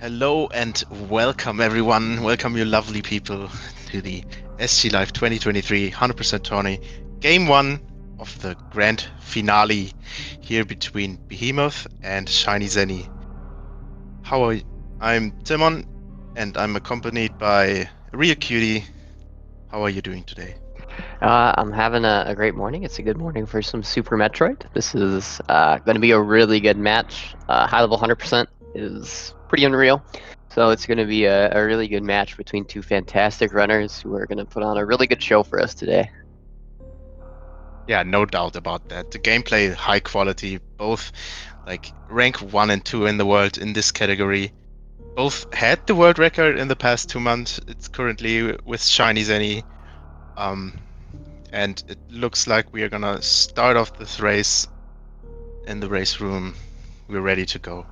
Hello and welcome everyone, welcome you lovely people to the SGLIVE 2023 100% tourney, game 1 of the grand finale here between Behemoth and ShinyZeni. How are you? I'm Timon and I'm accompanied by a real cutie. How are you doing today? I'm having a great morning. It's a good morning for some Super Metroid. This is going to be a really good match. High level 100% is pretty unreal. So it's going to be a really good match between two fantastic runners who are going to put on a really good show for us today. Yeah, no doubt about that. The gameplay, high quality, both like rank 1 and 2 in the world in this category. Both had the world record in the past 2 months. It's currently with ShinyZeni. And it looks like we are gonna start off this race in the race room. We're ready to go.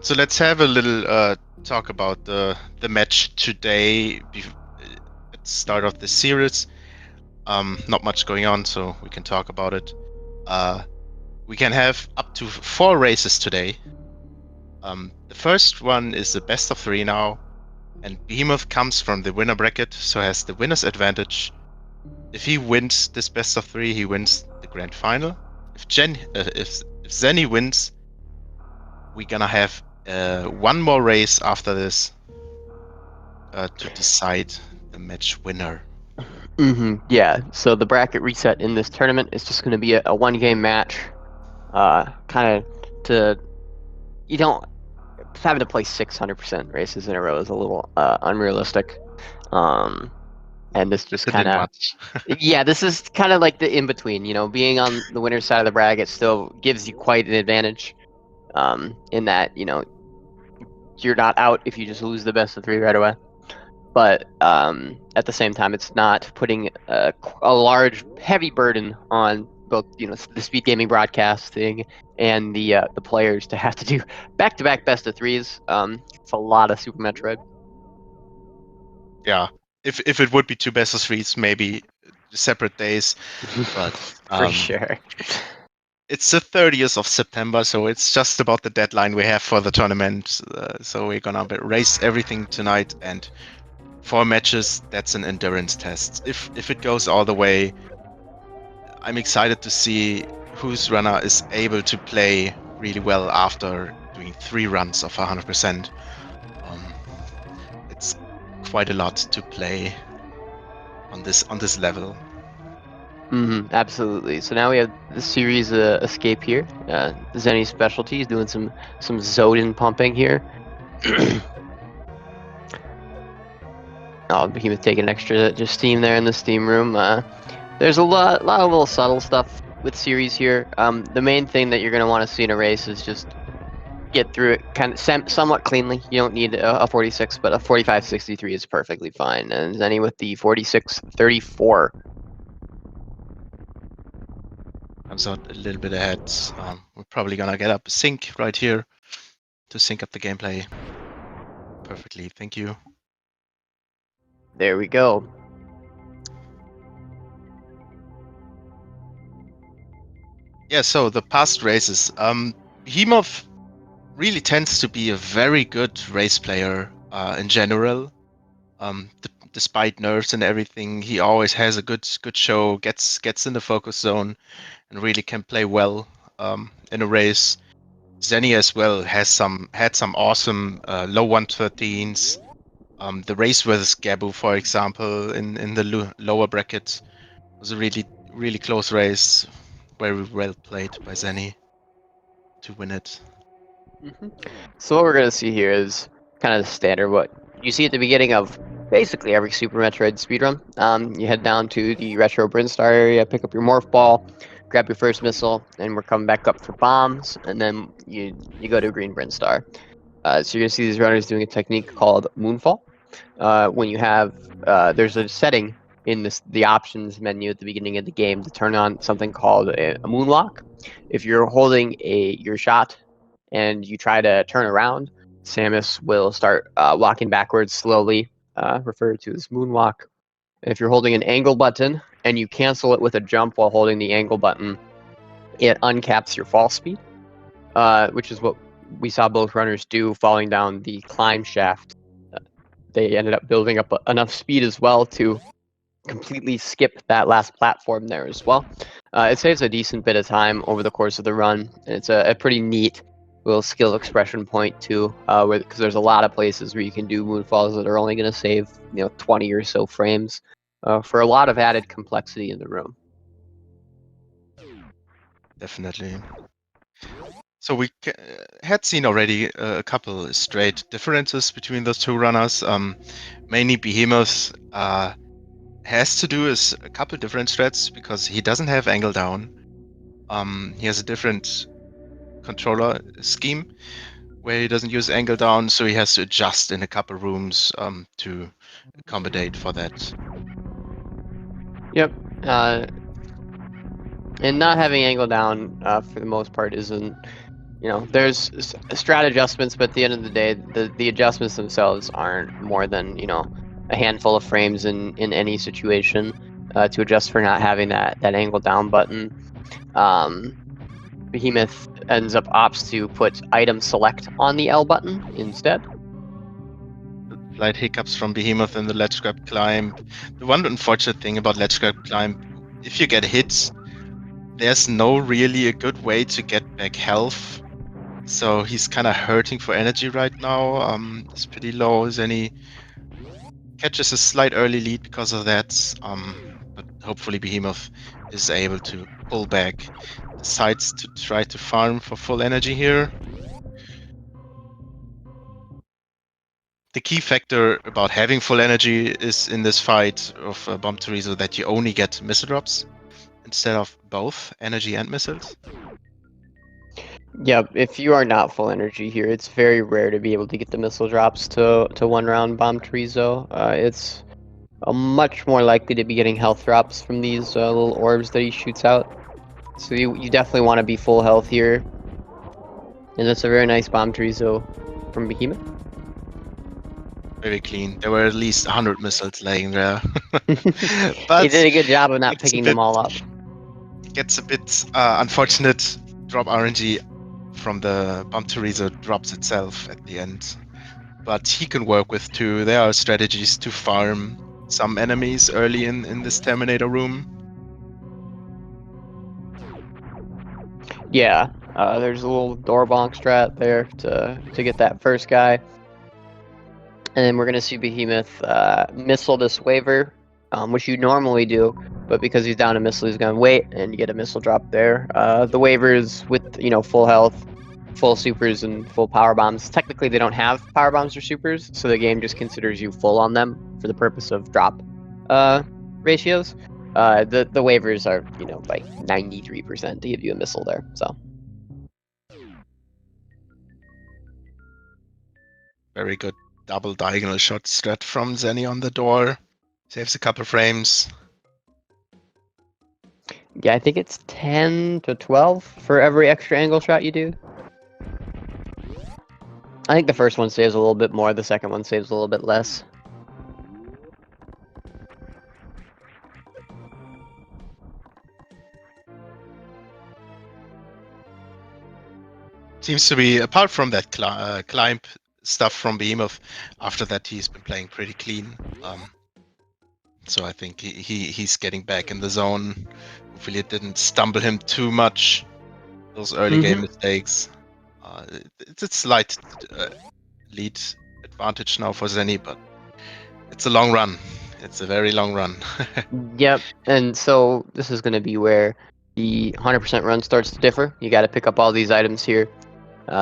So let's have a little talk about the match today. At the start of the series, not much going on, so we can talk about it. We can have up to 4 races today. The first one is the best of 3 now, and Behemoth comes from the winner bracket, so has the winner's advantage. If he wins this best of 3, he wins the grand final. If Zeni wins, we're gonna have one more race after this to decide the match winner. Yeah, so the bracket reset in this tournament is just going to be a one-game match. Kind of to... You don't... Having to play 600% races in a row is a little unrealistic. And this just kind of... Yeah, this is kind of like the in-between, being on the winner's side of the bracket still gives you quite an advantage, in that, you're not out if you just lose the best of 3 right away. But at the same time, it's not putting a large, heavy burden on both, the Speedgaming broadcasting and the players to have to do back-to-back best of 3s. It's a lot of Super Metroid. Yeah, if it would be 2 best of 3s, maybe separate days, but For sure. It's the 30th of September, so it's just about the deadline we have for the tournament. So we're gonna race everything tonight, and 4 matches. That's an endurance test. If it goes all the way, I'm excited to see whose runner is able to play really well after doing 3 runs of 100%. It's quite a lot to play on this level. Absolutely. So now we have the series escape here. Zeni's specialty is doing some Zoden pumping here. Behemoth taking extra just steam there in the steam room. There's a lot of little subtle stuff with series here. The main thing that you're going to want to see in a race is just get through it kind of somewhat cleanly. You don't need a 46, but a 45-63 is perfectly fine. And Zeni with the 46-34. Comes out a little bit ahead. We're probably gonna get up a sync right here to sync up the gameplay perfectly. Thank you. There we go. Yeah, so the past races, Behemoth really tends to be a very good race player in general. Despite nerfs and everything, he always has a good show, gets in the focus zone, and really can play well in a race. Zeni as well had some awesome low 113s. The race versus Gabu, for example, in the lower bracket was a really close race. Very well played by Zeni to win it. So what we're going to see here is kind of the standard what you see at the beginning of basically every Super Metroid speedrun. You head down to the Retro Brinstar area, pick up your Morph Ball, grab your first missile, and we're coming back up for bombs, and then you go to Green Brinstar. So you're going to see these runners doing a technique called Moonfall. When you have, there's a setting in the options menu at the beginning of the game to turn on something called a Moonwalk. If you're holding your shot and you try to turn around, Samus will start walking backwards slowly, referred to as moonwalk. And if you're holding an angle button and you cancel it with a jump while holding the angle button, it uncaps your fall speed. which is what we saw both runners do, falling down the climb shaft. They ended up building up enough speed as well to completely skip that last platform there as well. It saves a decent bit of time over the course of the run, and it's a pretty neat little skill expression point too, because there's a lot of places where you can do moonfalls that are only going to save 20 or so frames, for a lot of added complexity in the room. Definitely. So we had seen already a couple straight differences between those two runners. Mainly Behemoth has to do is a couple different strats because he doesn't have angle down. He has a different controller scheme where he doesn't use angle down, so he has to adjust in a couple rooms to accommodate for that. Yep. And not having angle down for the most part isn't, there's strat adjustments, but at the end of the day, the adjustments themselves aren't more than, a handful of frames in any situation to adjust for not having that angle down button. Behemoth ends up opts to put item select on the L button instead. Slight hiccups from Behemoth in the ledge grab climb. The one unfortunate thing about ledge grab climb, if you get hit, there's no really a good way to get back health. So he's kind of hurting for energy right now. He's pretty low. Zeni catches a slight early lead because of that. But hopefully Behemoth is able to pull back. Decides to try to farm for full energy here. The key factor about having full energy is in this fight of Bomb Torizo that you only get missile drops instead of both energy and missiles. Yeah, if you are not full energy here, it's very rare to be able to get the missile drops to one round Bomb Torizo. It's much more likely to be getting health drops from these little orbs that he shoots out. So you definitely want to be full health here. And that's a very nice Bomb Torizo from Behemoth. Very clean. There were at least 100 missiles laying there. He did a good job of not picking them all up. Gets a bit unfortunate drop RNG from the Bomb Torizo drops itself at the end. But he can work with too. There are strategies to farm some enemies early in this Terminator room. Yeah, there's a little door bonk strat there to get that first guy. And then we're going to see Behemoth missile this waiver, which you normally do, but because he's down a missile, he's going to wait, and you get a missile drop there. The waivers with, full health, full supers, and full power bombs, technically they don't have power bombs or supers, so the game just considers you full on them for the purpose of drop ratios. The waivers are, like 93% to give you a missile there, so. Very good double diagonal shot strat from Zeni on the door. Saves a couple frames. Yeah, I think it's 10 to 12 for every extra angle shot you do. I think the first one saves a little bit more, the second one saves a little bit less. Seems to be, apart from that climb stuff from Behemoth, after that he's been playing pretty clean. So I think he's getting back in the zone. Hopefully it didn't stumble him too much, those early game mistakes. It's a slight lead advantage now for Zeni, but it's a long run. It's a very long run. Yep, and so this is going to be where the 100% run starts to differ. You got to pick up all these items here.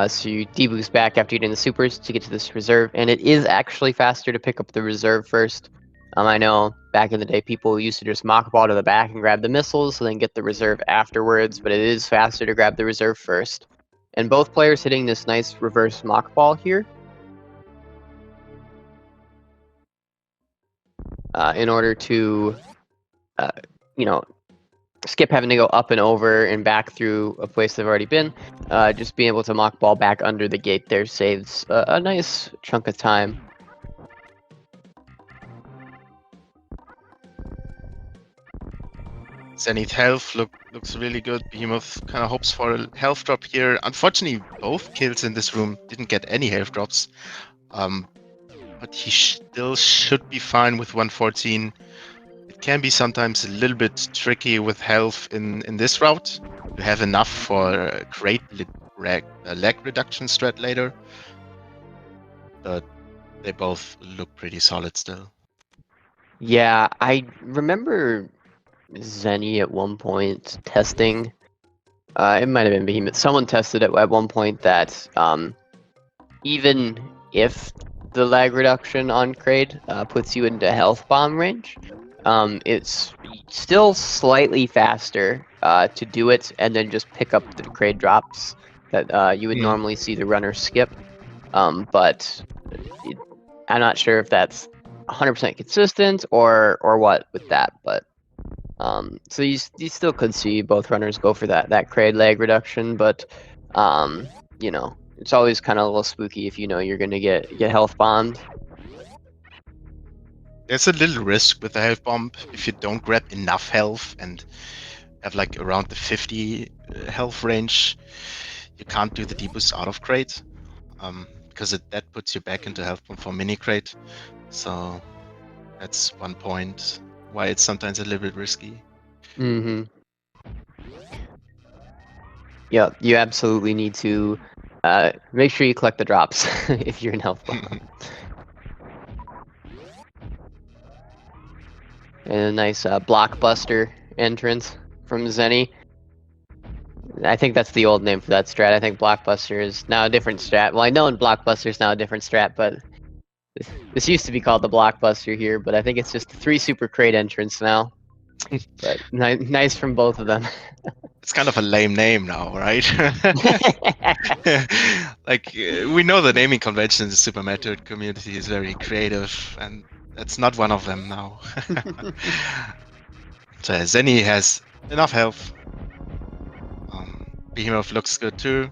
So you deboost back after getting the supers to get to this reserve, and it is actually faster to pick up the reserve first. I know back in the day people used to just mock ball to the back and grab the missiles, and then get the reserve afterwards, but it is faster to grab the reserve first. And both players hitting this nice reverse mock ball here. In order to, skip having to go up and over and back through a place they've already been. Just being able to mock ball back under the gate there saves a nice chunk of time. Zenith health looks really good. Behemoth kind of hopes for a health drop here. Unfortunately, both kills in this room didn't get any health drops. But he still should be fine with 114. It can be sometimes a little bit tricky with health in this route. You have enough for a great lag reduction strat later. But they both look pretty solid still. Yeah, I remember Zeni at one point testing. It might have been Behemoth. Someone tested it at one point that even if the lag reduction on Crate puts you into health bomb range, it's still slightly faster to do it and then just pick up the Crate drops that you would normally see the runner skip. But I'm not sure if that's 100% consistent or what with that, but so you still could see both runners go for that Crate lag reduction, but you know, it's always kind of a little spooky if you know you're gonna get health bombed. There's a little risk with the health bomb if you don't grab enough health and have like around the 50 health range. You can't do the deboost out of Crate, because that puts you back into health bomb for mini Crate. So that's one point why it's sometimes a little bit risky. Mm-hmm. Yeah, you absolutely need to make sure you collect the drops if you're in health bomb. And a nice blockbuster entrance from Zeni. I think that's the old name for that strat. I think Blockbuster is now a different strat. Well, I know in Blockbuster is now a different strat, but this used to be called the Blockbuster here, but I think it's just the 3 super crate entrance now. But nice from both of them. It's kind of a lame name now, right? Like, we know the naming convention in the Super Metroid community is very creative, and that's not one of them now. So Zeni has enough health. Behemoth looks good too.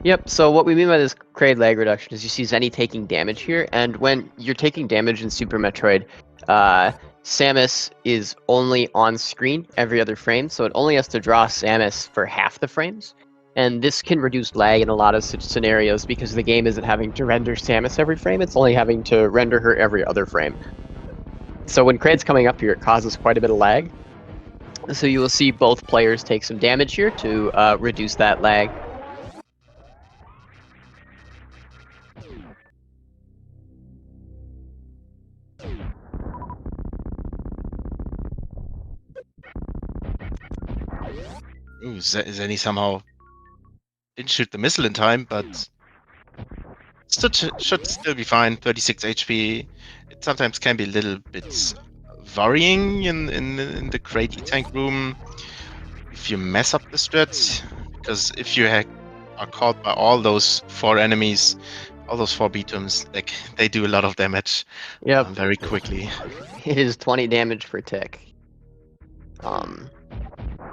Yep, so what we mean by this crate lag reduction is you see Zeni taking damage here, and when you're taking damage in Super Metroid, Samus is only on screen every other frame, so it only has to draw Samus for half the frames. And this can reduce lag in a lot of such scenarios because the game isn't having to render Samus every frame, it's only having to render her every other frame. So when Crate's coming up here, it causes quite a bit of lag. So you will see both players take some damage here to reduce that lag. Ooh, Zeni somehow didn't shoot the missile in time, but should still be fine. 36 HP. It sometimes can be a little bit worrying in the Crate tank room if you mess up the strats, because if you are caught by all those 4 enemies, all those 4 B-toms, like they do a lot of damage. Yep. Very quickly. It is 20 damage per tick.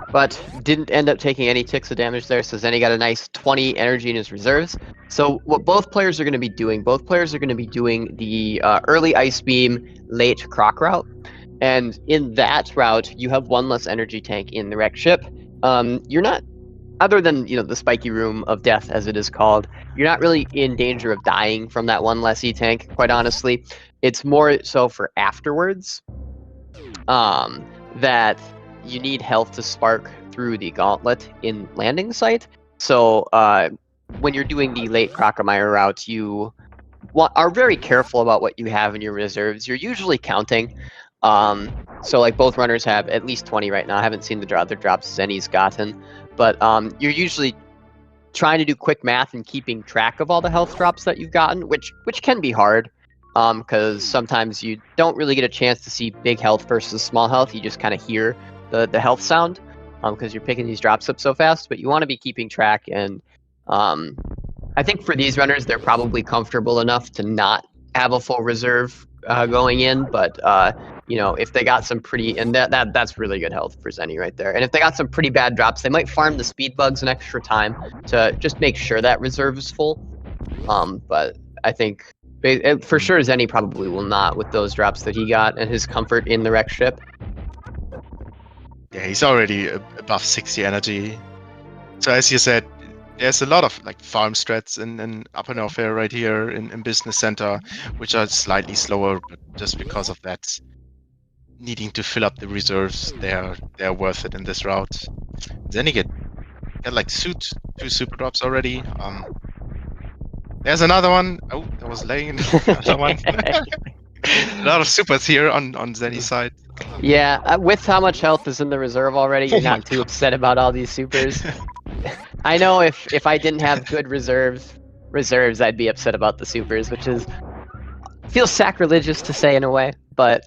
But didn't end up taking any ticks of damage there, so Zeni got a nice 20 energy in his reserves. So what both players are going to be doing, the early Ice Beam, late Croc route. And in that route, you have 1 less energy tank in the wrecked ship. You're not, other than the spiky room of death as it is called, you're not really in danger of dying from that 1 less E-tank, quite honestly. It's more so for afterwards that you need health to spark through the gauntlet in landing site. So when you're doing the late Crocomire route, you are very careful about what you have in your reserves. You're usually counting. So like both runners have at least 20 right now. I haven't seen the other drops Zeni's gotten, but you're usually trying to do quick math and keeping track of all the health drops that you've gotten, which can be hard. Because sometimes you don't really get a chance to see big health versus small health. You just kind of hear the health sound because you're picking these drops up so fast, but you want to be keeping track. And I think for these runners, they're probably comfortable enough to not have a full reserve going in. But if they got some pretty, and that's really good health for Zeni right there. And if they got some pretty bad drops, they might farm the speed bugs an extra time to just make sure that reserve is full. But I think for sure Zeni probably will not with those drops that he got and his comfort in the wreck ship. Yeah, he's already above 60 energy. So as you said, there's a lot of like farm strats in Upper Norfair right here in Business Center, which are slightly slower, but just because of that, needing to fill up the reserves, they're worth it in this route. Then you get like two super drops already. There's another one. Oh, that was laying another one. A lot of supers here on Zeni's side. Yeah, with how much health is in the reserve already, you're Oh my not too god. upset about all these supers. I know if I didn't have good reserves, I'd be upset about the supers, which is feels sacrilegious to say in a way, but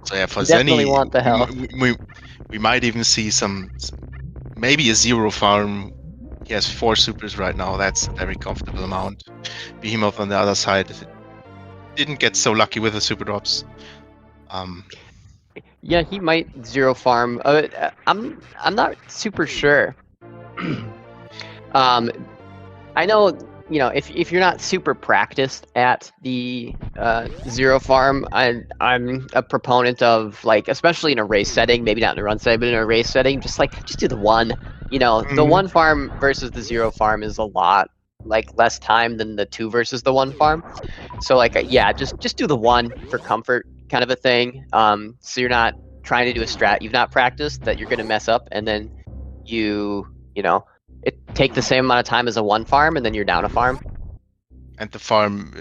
So yeah, for you definitely Zeni, want the health. we might even see some maybe a zero farm. He has 4 supers right now. That's a very comfortable amount. Behemoth on the other side didn't get so lucky with the super drops. Yeah, he might zero farm. I'm not super sure. I know, you know, if you're not super practiced at the zero farm, I'm a proponent of, like, especially in a race setting, maybe not in a run setting, but in a race setting, just do the one. You know, the one farm versus the zero farm is a lot like less time than the 2 versus the 1 farm. So like, yeah, just do the 1 for comfort kind of a thing. So you're not trying to do a strat you've not practiced that you're gonna mess up, and then you know, it take the same amount of time as a 1 farm, and then you're down a farm. And the farm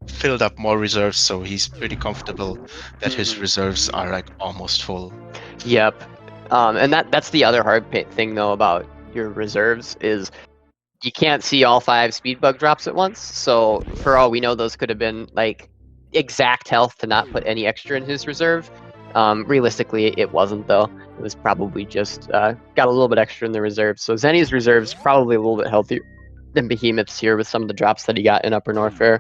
filled up more reserves, so he's pretty comfortable that his reserves are like almost full. Yep. And that's the other hard thing though about your reserves is you can't see all 5 speed bug drops at once. So for all we know, those could have been like exact health to not put any extra in his reserve. Realistically, it wasn't though. It was probably just got a little bit extra in the reserve. So Zeni's reserves probably a little bit healthier than Behemoth's here with some of the drops that he got in Upper Norfair.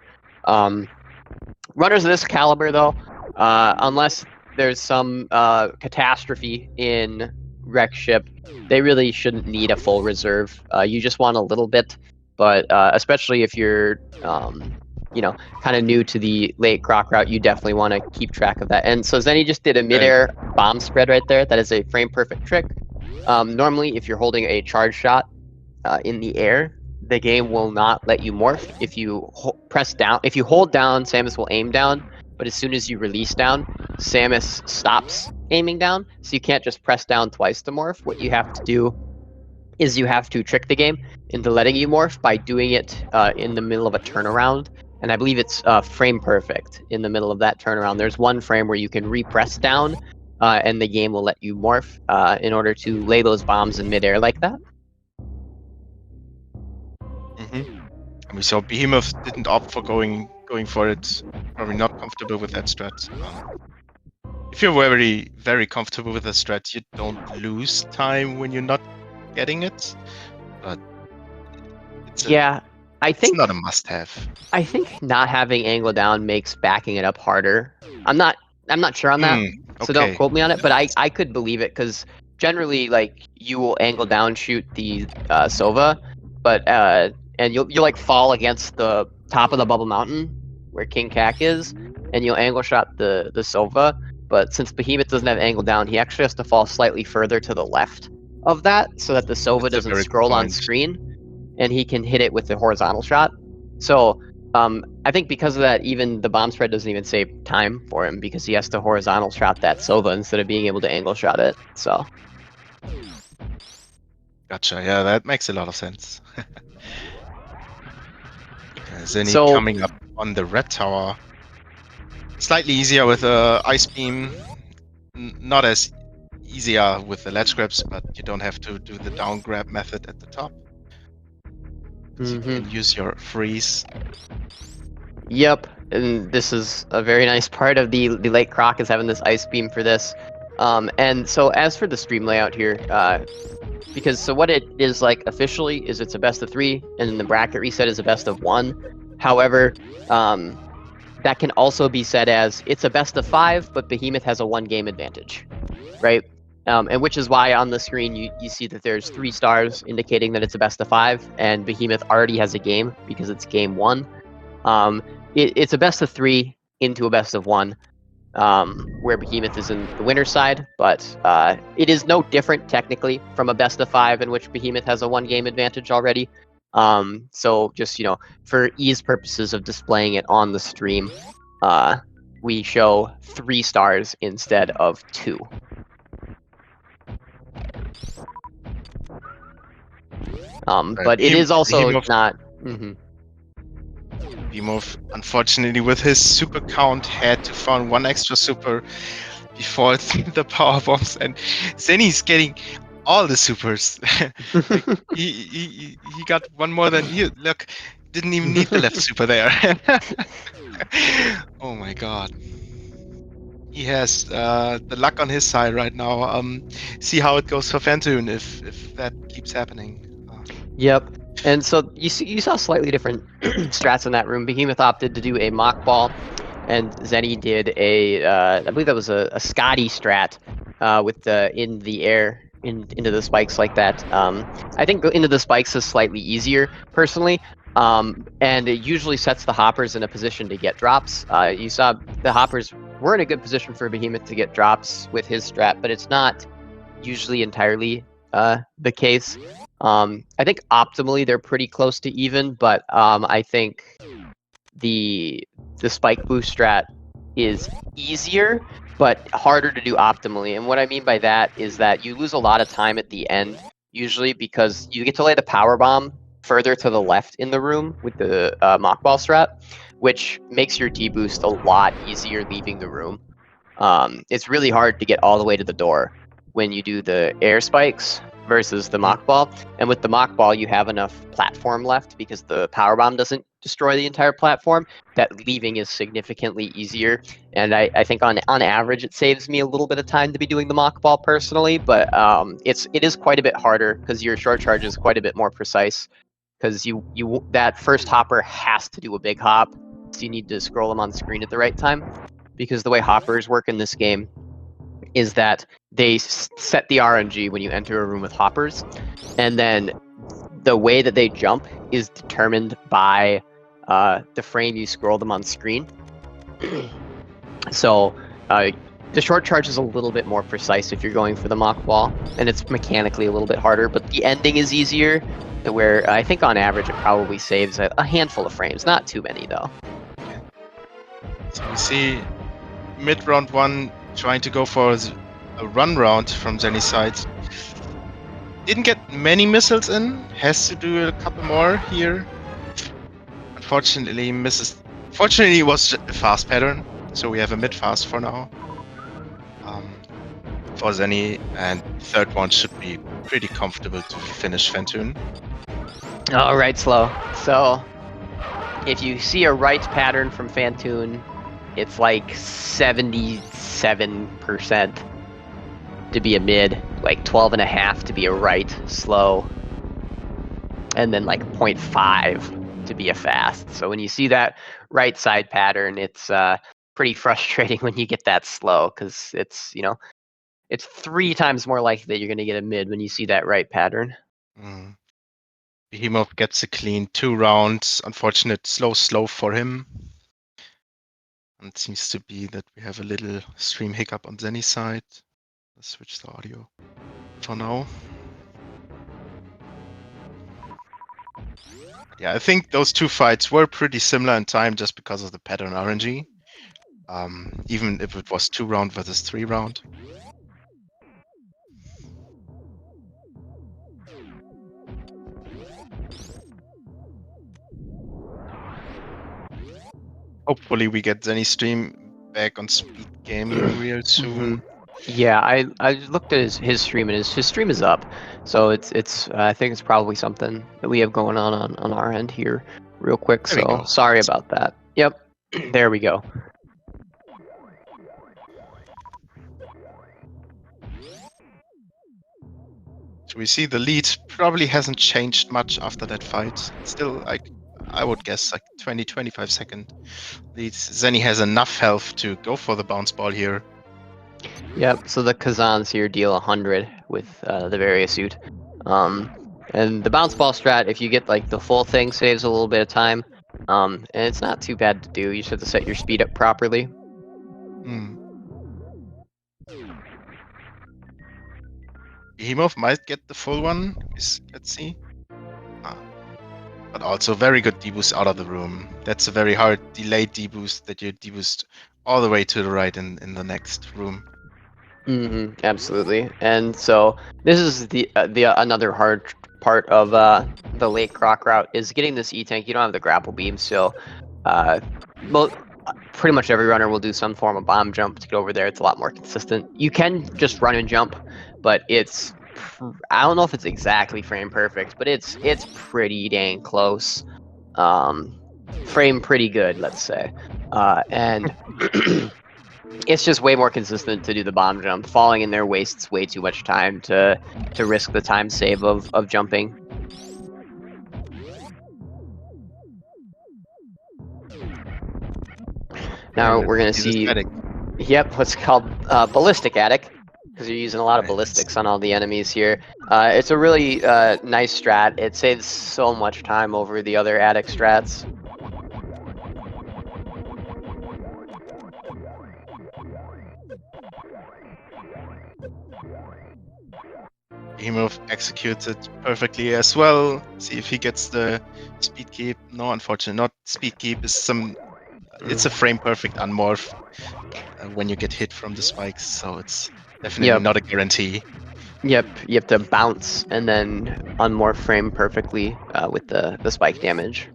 Runners of this caliber though, unless there's some catastrophe in wreck ship, they really shouldn't need a full reserve. You just want a little bit, but especially if you're you know, kind of new to the late croc route, you definitely want to keep track of that. And so Zeni just did a midair bomb spread right there. That is a frame perfect trick. Normally, if you're holding a charge shot in the air, the game will not let you morph. If you press down, if you hold down, Samus will aim down. But as soon as you release down, Samus stops aiming down. So you can't just press down twice to morph. What you have to do is you have to trick the game into letting you morph by doing it in the middle of a turnaround. And I believe it's frame perfect in the middle of that turnaround. There's one frame where you can repress down and the game will let you morph in order to lay those bombs in midair like that. And we saw Behemoth didn't opt for going for it. Probably not comfortable with that strat. If you're very, very comfortable with a strat, you don't lose time when you're not getting it. But it's I think not a must-have. I think not having angle down makes backing it up harder. I'm not sure on that, so don't quote me on it. But I could believe it because generally, like, you will angle down shoot the Sova, but and you'll like fall against the top of the bubble mountain where King Kak is, and you'll angle shot the Sova. But since Behemoth doesn't have angle down, he actually has to fall slightly further to the left of that so that the Sova doesn't scroll on screen, and he can hit it with the horizontal shot. So I think because of that, even the bomb spread doesn't even save time for him because he has to horizontal shot that Sova instead of being able to angle shot it. So. Gotcha. Yeah, that makes a lot of sense. Zeni coming up on the red tower. Slightly easier with ice beam. Not as easier with the ledge grabs, but you don't have to do the down grab method at the top. You can use your freeze. Yep, and this is a very nice part of the late croc is having this ice beam for this. And so as for the stream layout here, because so what it is like officially is it's a best of 3, and then the bracket reset is a best of 1. However, that can also be said as it's a best of 5, but Behemoth has a 1-game advantage, right? And which is why on the screen you see that there's 3 stars indicating that it's a best of 5, and Behemoth already has a game because it's game 1. It's a best of 3 into a best of 1. where Behemoth is in the winner's side, but it is no different technically from a best of 5 in which Behemoth has a 1-game advantage already. So just, for ease purposes of displaying it on the stream, we show 3 stars instead of 2. But it is also Behemoth, not... Behemoth, unfortunately, with his super count, had to find one extra super before the power bombs, and Zeni's getting all the supers. Like, he got one more than you. Look, didn't even need the left super there. Oh my god. He has the luck on his side right now. See how it goes for Fantom if that keeps happening. Yep. And so you saw slightly different strats in that room. Behemoth opted to do a mock ball, and Zeni did I believe that was a Scotty strat with the in the air into the spikes like that. I think into the spikes is slightly easier personally, and it usually sets the hoppers in a position to get drops. You saw the hoppers were in a good position for Behemoth to get drops with his strat, but it's not usually entirely the case. I think optimally they're pretty close to even, but I think the spike boost strat is easier but harder to do optimally. And what I mean by that is that you lose a lot of time at the end usually because you get to lay the power bomb further to the left in the room with the mock ball strat, which makes your deboost a lot easier leaving the room. It's really hard to get all the way to the door when you do the air spikes versus the mock ball. And with the mock ball, you have enough platform left because the power bomb doesn't destroy the entire platform. That leaving is significantly easier. And I think on average, it saves me a little bit of time to be doing the mock ball personally, but it is quite a bit harder because your short charge is quite a bit more precise because that first hopper has to do a big hop. So you need to scroll them on the screen at the right time, because the way hoppers work in this game is that they set the RNG when you enter a room with hoppers, and then the way that they jump is determined by the frame you scroll them on screen. So the short charge is a little bit more precise if you're going for the mock ball, and it's mechanically a little bit harder, but the ending is easier, where I think on average it probably saves a handful of frames, not too many though. So we see mid round 1 trying to go for a run round from Zeni's side. Didn't get many missiles in, has to do a couple more here. Unfortunately misses. Fortunately it was a fast pattern, so we have a mid fast for now. For Zeni, and third one should be pretty comfortable to finish Fantom. Alright, Slow. So if you see a right pattern from Fantom, it's like 77% to be a mid, like 12.5 to be a right slow, and then like 0.5 to be a fast. So when you see that right side pattern, it's pretty frustrating when you get that slow, because it's, it's 3 times more likely that you're going to get a mid when you see that right pattern. Behemoth gets a clean 2 rounds. Unfortunate slow for him. And it seems to be that we have a little stream hiccup on Zeni's side. Let's switch the audio for now. Yeah, I think those 2 fights were pretty similar in time just because of the pattern RNG. Even if it was 2 round versus 3 round. Hopefully we get Zeni stream back on Speedgaming real soon. Yeah, I looked at his stream, and his stream is up, so it's I think it's probably something that we have going on our end here real quick. So sorry about that. Yep, there we go. So we see the lead probably hasn't changed much after that fight. Still, like, I would guess like 20-25 second lead. Zeni has enough health to go for the bounce ball here. Yep, so the Kazans here deal 100 with the various suit. And the bounce ball strat, if you get like the full thing, saves a little bit of time. And it's not too bad to do. You just have to set your speed up properly. Behemoth might get the full one. Let's see. But also very good deboost out of the room. That's a very hard delayed deboost that you deboost all the way to the right in the next room. Absolutely. And so this is the another hard part of the late Croc route is getting this E-Tank. You don't have the grapple beam, so pretty much every runner will do some form of bomb jump to get over there. It's a lot more consistent. You can just run and jump, but I don't know if it's exactly frame perfect, but it's pretty dang close. Frame pretty good, let's say. And it's just way more consistent to do the bomb jump. Falling in there wastes way too much time to risk the time save of jumping. Now we're gonna see. Yep, what's called ballistic attic, because you're using a lot of ballistics on all the enemies here. It's a really nice strat. It saves so much time over the other attic strats. Behemoth executes it perfectly as well. See if he gets the speed keep. No, unfortunately, not speed keep. It's a frame perfect unmorph when you get hit from the spikes, so it's definitely not a guarantee. Yep, you have to bounce and then unmorph frame perfectly with the spike damage.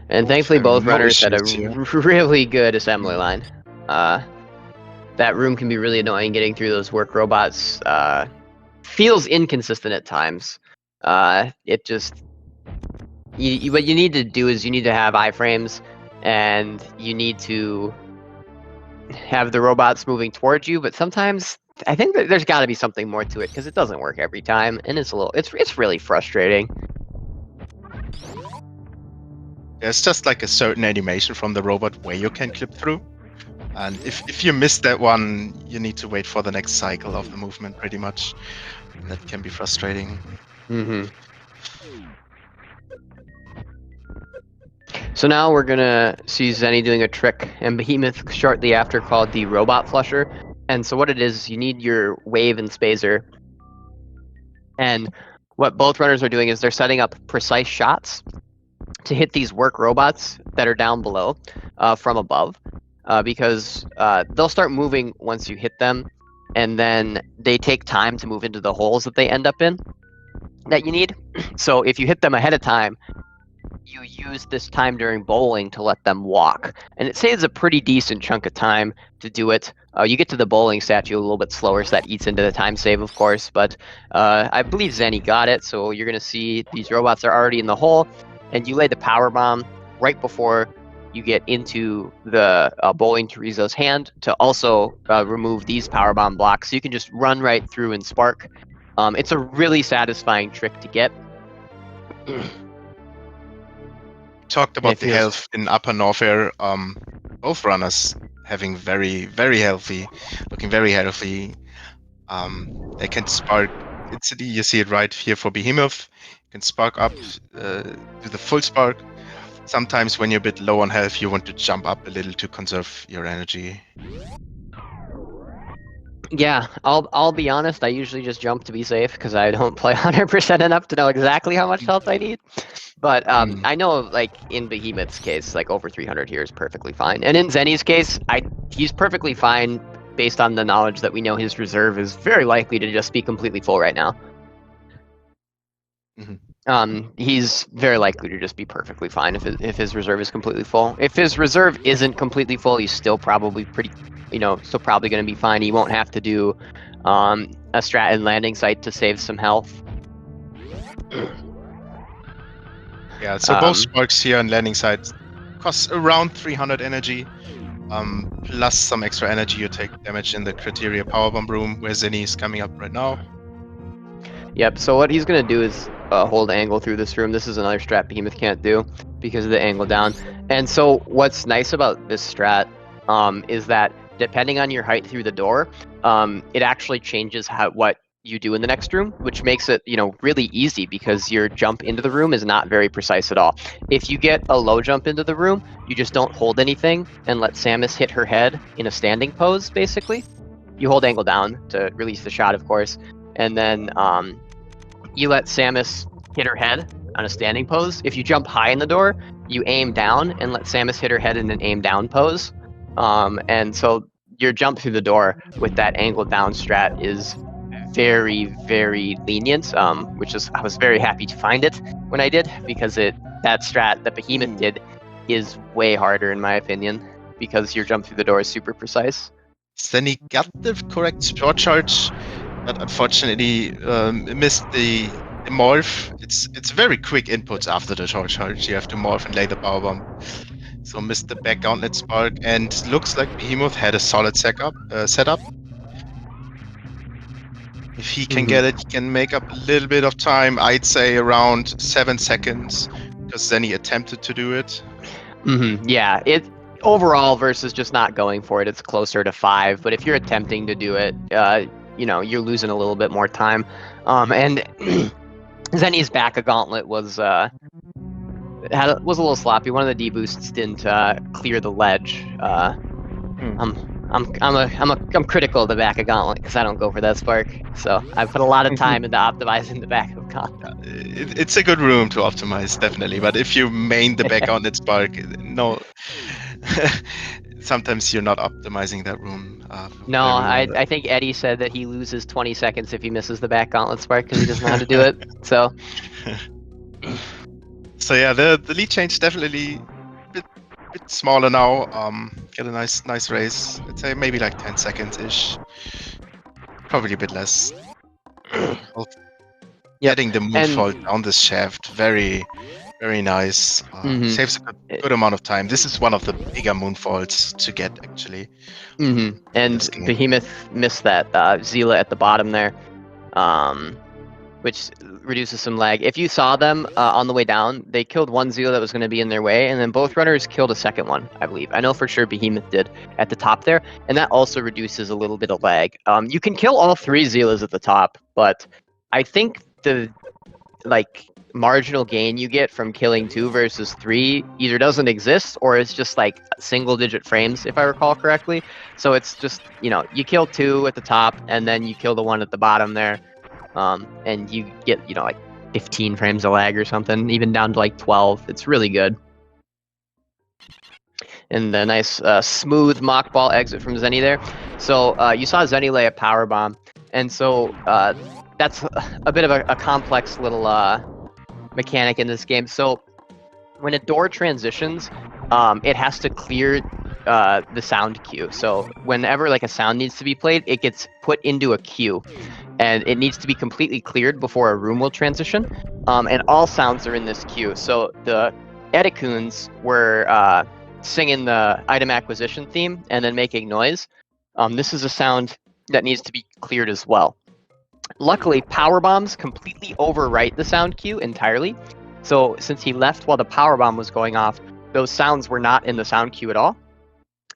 And thankfully both runners had a really good assembly line. That room can be really annoying getting through those work robots. Feels inconsistent at times. It just... what you need to do is you need to have iframes, and you need to have the robots moving towards you, but sometimes I think that there's got to be something more to it, because it doesn't work every time, and it's really frustrating. There's just like a certain animation from the robot where you can clip through. And if you miss that one, you need to wait for the next cycle of the movement, pretty much. That can be frustrating. So now we're gonna see Zeni doing a trick, and Behemoth shortly after, called the Robot Flusher. And so what it is, you need your Wave and Spazer. And what both runners are doing is they're setting up precise shots to hit these work robots that are down below from above. Because they'll start moving once you hit them, and then they take time to move into the holes that they end up in that you need. So if you hit them ahead of time, you use this time during bowling to let them walk. And it saves a pretty decent chunk of time to do it. You get to the bowling statue a little bit slower, so that eats into the time save, of course. But I believe Zeni got it, so you're going to see these robots are already in the hole, and you lay the power bomb right before you get into the bowling Torizo's hand to also remove these power bomb blocks. So you can just run right through and spark. It's a really satisfying trick to get. Talked about the health in upper Norfair. Both runners having very, very healthy, looking very healthy. They can spark. You see it right here for Behemoth. You can spark up to the full spark. Sometimes when you're a bit low on health, you want to jump up a little to conserve your energy. Yeah, I'll be honest, I usually just jump to be safe, because I don't play 100% enough to know exactly how much health I need. But I know, like, in Behemoth's case, like, over 300 here is perfectly fine. And in Zeni's case, he's perfectly fine based on the knowledge that we know his reserve is very likely to just be completely full right now. He's very likely to just be perfectly fine if his reserve is completely full. If his reserve isn't completely full, he's still probably still probably going to be fine. He won't have to do a strat and landing site to save some health. Yeah, so both sparks here and landing site cost around 300 energy. Plus some extra energy, you take damage in the Crateria powerbomb room where Zeni is coming up right now. Yep, so what he's going to do is hold angle through this room. This is another strat Behemoth can't do because of the angle down. And so what's nice about this strat is that depending on your height through the door, it actually changes what you do in the next room, which makes it, really easy because your jump into the room is not very precise at all. If you get a low jump into the room, you just don't hold anything and let Samus hit her head in a standing pose, basically. You hold angle down to release the shot, of course, and then you let Samus hit her head on a standing pose. If you jump high in the door, you aim down and let Samus hit her head in an aim down pose. And so your jump through the door with that angle down strat is very, very lenient, which is, I was very happy to find it when I did, because that strat that Behemoth did is way harder in my opinion, because your jump through the door is super precise. Zeni got the correct support charge, but unfortunately missed the morph. It's very quick inputs after the short charge. You have to morph and lay the power bomb. So missed the back gauntlet spark, and looks like Behemoth had a solid setup. If he can get it, he can make up a little bit of time. I'd say around 7 seconds, because then he attempted to do it. Yeah, it overall versus just not going for it, it's closer to 5. But if you're attempting to do it, you're losing a little bit more time. And Zeni's back a gauntlet was a little sloppy. One of the D boosts didn't clear the ledge. I'm critical of the back of gauntlet because I don't go for that spark. So I put a lot of time into optimizing the back of gauntlet. It's a good room to optimize, definitely. But if you main the back gauntlet spark, no. Sometimes you're not optimizing that room. No, I think Eddie said that he loses 20 seconds if he misses the back gauntlet spark because he doesn't know how to do it. So. So yeah, the lead change definitely a bit smaller now. Get a nice race. I'd say maybe like 10 seconds ish. Probably a bit less. Getting the moonfall down this shaft, very nice. Saves a good amount of time. This is one of the bigger moonfalls to get, actually. And Behemoth missed that Zila at the bottom there, which reduces some lag. If you saw them on the way down, they killed one Zila that was going to be in their way, and then both runners killed a second one, I believe. I know for sure Behemoth did at the top there, and that also reduces a little bit of lag. You can kill all 3 Zilas at the top, but I think the marginal gain you get from killing 2 versus 3 either doesn't exist or it's just like single-digit frames, if I recall correctly. So it's just, you kill 2 at the top, and then you kill the one at the bottom there. And you get, 15 frames of lag or something, even down to 12. It's really good. And the nice smooth mock ball exit from Zeni there. So you saw Zeni lay a power bomb, and so that's a bit of a complex little mechanic in this game. So when a door transitions, it has to clear the sound queue. So whenever a sound needs to be played, it gets put into a queue, and it needs to be completely cleared before a room will transition. And all sounds are in this queue. So the Edikuns were singing the item acquisition theme and then making noise. This is a sound that needs to be cleared as well. Luckily, power bombs completely overwrite the sound cue entirely. So since he left while the power bomb was going off, those sounds were not in the sound queue at all.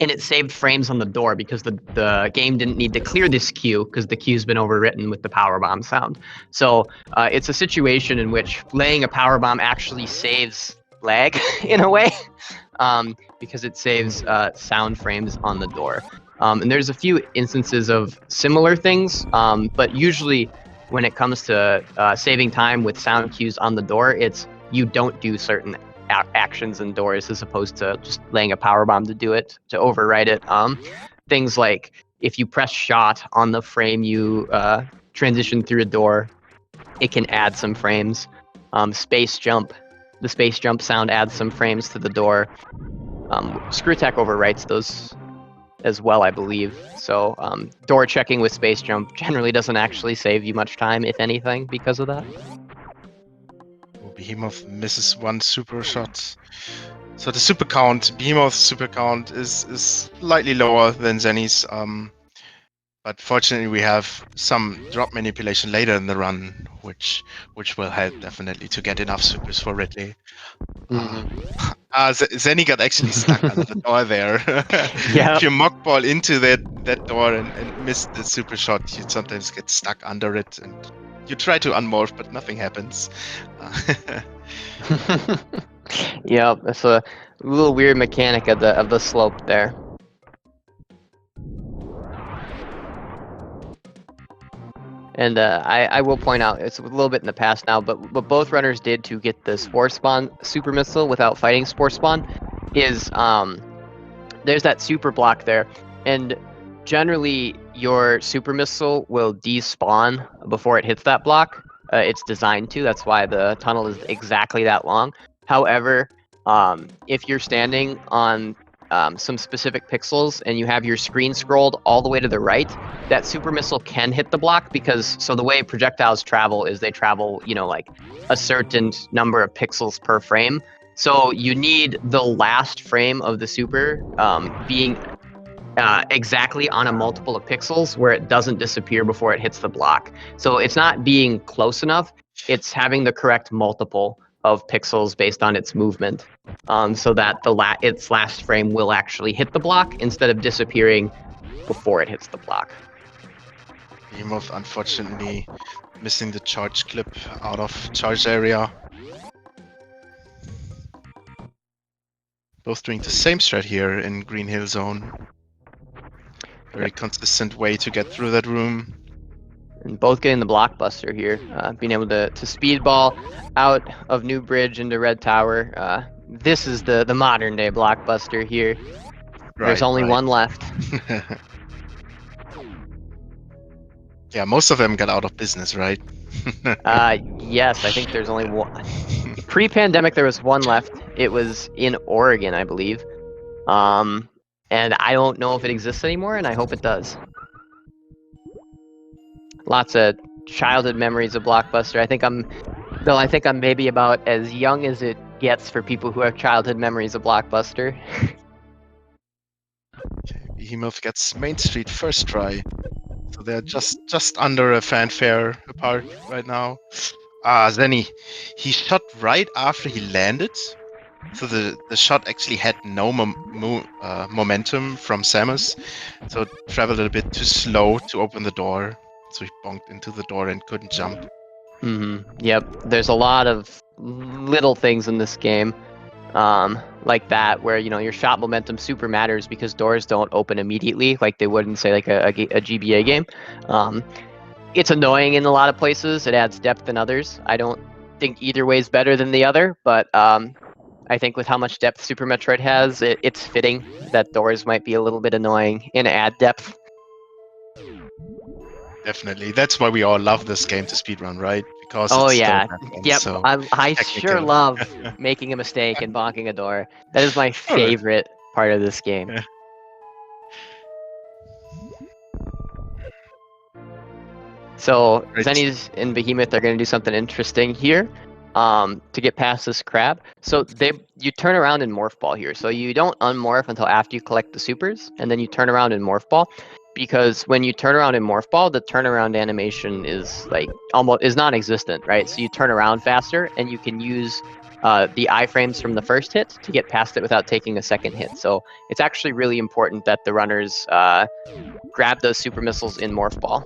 And it saved frames on the door because the game didn't need to clear this queue because the queue's been overwritten with the power bomb sound. So it's a situation in which laying a power bomb actually saves lag in a way, because it saves sound frames on the door. And there's a few instances of similar things, but usually when it comes to saving time with sound cues on the door, it's you don't do certain actions and doors as opposed to just laying a power bomb to do it, to overwrite it. Things like if you press shot on the frame you transition through a door, it can add some frames. Space jump, the space jump sound adds some frames to the door. Screw Attack overwrites those as well, I believe. So door checking with space jump generally doesn't actually save you much time, if anything, because of that. Behemoth misses one super shot. So the super count, Behemoth's super count is slightly lower than Zeni's. But fortunately, we have some drop manipulation later in the run, which will help definitely to get enough supers for Ridley. Zeni got actually stuck under the door there. Yeah. If you mock ball into that door and miss the super shot, you sometimes get stuck under it, and you try to unmorph, but nothing happens. Yeah, that's a little weird mechanic of the slope there. And I will point out, it's a little bit in the past now, but what both runners did to get the Spore Spawn Super Missile without fighting Spore Spawn is there's that super block there, and generally your Super Missile will despawn before it hits that block. It's designed to, that's why the tunnel is exactly that long. However, if you're standing on some specific pixels and you have your screen scrolled all the way to the right, that super missile can hit the block because so the way projectiles travel is they travel, you know, like a certain number of pixels per frame. So you need the last frame of the super being exactly on a multiple of pixels where it doesn't disappear before it hits the block. So it's not being close enough, it's having the correct multiple of pixels based on its movement, so that its last frame will actually hit the block instead of disappearing before it hits the block. Behemoth unfortunately missing the charge clip out of charge area. Both doing the same strat here in Green Hill Zone. Very consistent way to get through that room. And both getting the blockbuster here, being able to speedball out of New Bridge into Red Tower. This is the modern day blockbuster here. There's only one left. Yeah, most of them got out of business, right? Yes, I think there's only one. Pre-pandemic, there was one left. It was in Oregon, I believe. And I don't know if it exists anymore, and I hope it does. Lots of childhood memories of Blockbuster. I think I'm maybe about as young as it gets for people who have childhood memories of Blockbuster. Okay, Behemoth gets Main Street first try. So they're just under a fanfare apart right now. Zeni, he shot right after he landed. So the shot actually had no momentum from Samus. So it traveled a bit too slow to open the door. So he bonked into the door and couldn't jump. Yep, there's a lot of little things in this game like that where, you know, your shot momentum super matters because doors don't open immediately like they would in, say, like a GBA game. It's annoying in a lot of places. It adds depth in others. I don't think either way is better than the other, but I think with how much depth Super Metroid has, it's fitting that doors might be a little bit annoying and add depth. Definitely. That's why we all love this game to speedrun, right? Because Oh it's yeah, so yep. so I technical. sure love making a mistake and bonking a door. That is my favorite part of this game. Yeah. So Right. Zeni's and Behemoth are going to do something interesting here to get past this crab. So you turn around and morph ball here. So you don't unmorph until after you collect the supers, and then you turn around and morph ball. Because when you turn around and morph ball, the turnaround animation is is non-existent, right? So you turn around faster, and you can use the iframes from the first hit to get past it without taking a second hit. So it's actually really important that the runners grab those super missiles in morph ball.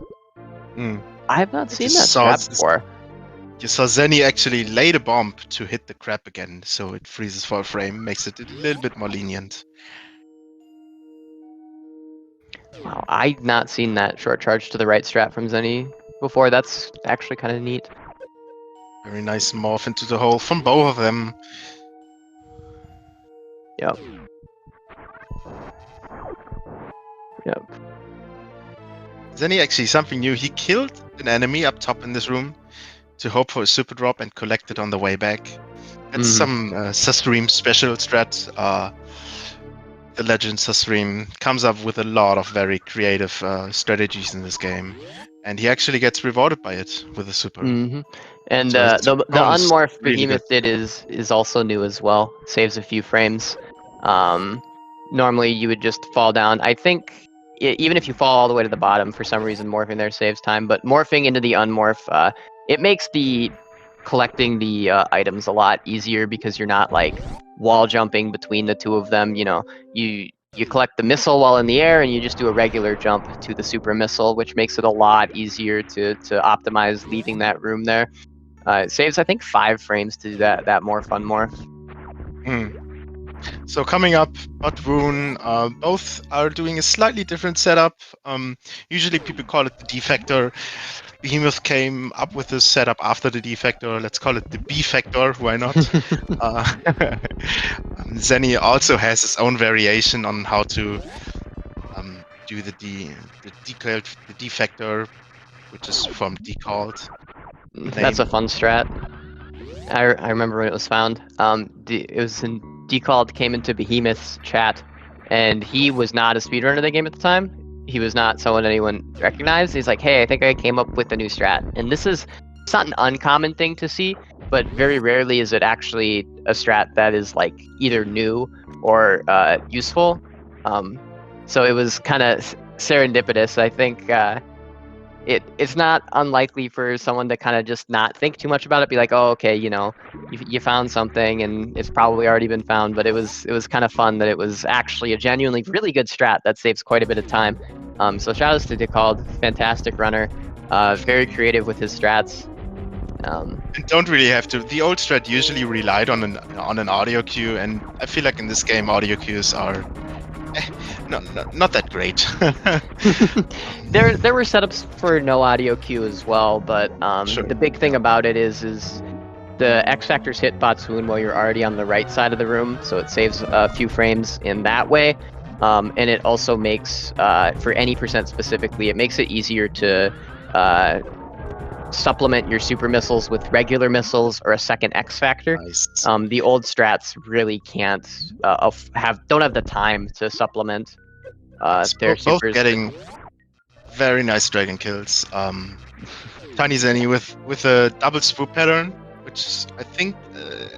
I have not seen that strat before. You saw Zeni actually lay the bomb to hit the crab again, so it freezes for a frame, makes it a little bit more lenient. Wow, I've not seen that short charge to the right strat from Zeni before. That's actually kind of neat. Very nice morph into the hole from both of them. Yep. Zeni actually something new. He killed an enemy up top in this room to hope for a super drop and collect it on the way back. That's some Sasream special strat. The legend Sasream comes up with a lot of very creative strategies in this game, and he actually gets rewarded by it with a super. And So the unmorph really Behemoth did is also new as well. Saves a few frames. Normally you would just fall down. I think even if you fall all the way to the bottom, for some reason morphing there saves time. But morphing into the unmorph, it makes the collecting the items a lot easier because you're not like wall jumping between the two of them. You know, you collect the missile while in the air, and you just do a regular jump to the super missile, which makes it a lot easier to optimize leaving that room there. It saves, I think, 5 frames to do that morph unmorph. So coming up, Bot Rune, both are doing a slightly different setup. Usually people call it the defector. Behemoth came up with this setup after the defector. Let's call it the B-factor, why not? Zeni also has his own variation on how to do the defector, which is from decalled. That's a fun strat. I remember when it was found. It was in Decalled came into Behemoth's chat, and he was not a speedrunner of the game at the time. He was not someone anyone recognized. He's like, hey, I think I came up with a new strat. And it's not an uncommon thing to see, but very rarely is it actually a strat that is like either new or useful. So it was kind of serendipitous. I think it's not unlikely for someone to kind of just not think too much about it, be like, oh, okay, you know, you found something and it's probably already been found. But it was kind of fun that it was actually a genuinely really good strat that saves quite a bit of time. So shout outs to Decalled, fantastic runner, very creative with his strats. And don't really have to. The old strat usually relied on an audio cue, and I feel like in this game audio cues are not that great. There were setups for no audio cue as well, but Sure. The big thing about it is the X Factors hit Batsoon while you're already on the right side of the room, so it saves a few frames in that way. And it also makes, for any percent specifically, it makes it easier to supplement your super missiles with regular missiles or a second X Factor. Nice. The old strats really can't don't have the time to supplement their supers. Both getting very nice dragon kills. ShinyZeni with a double swoop pattern, which I think,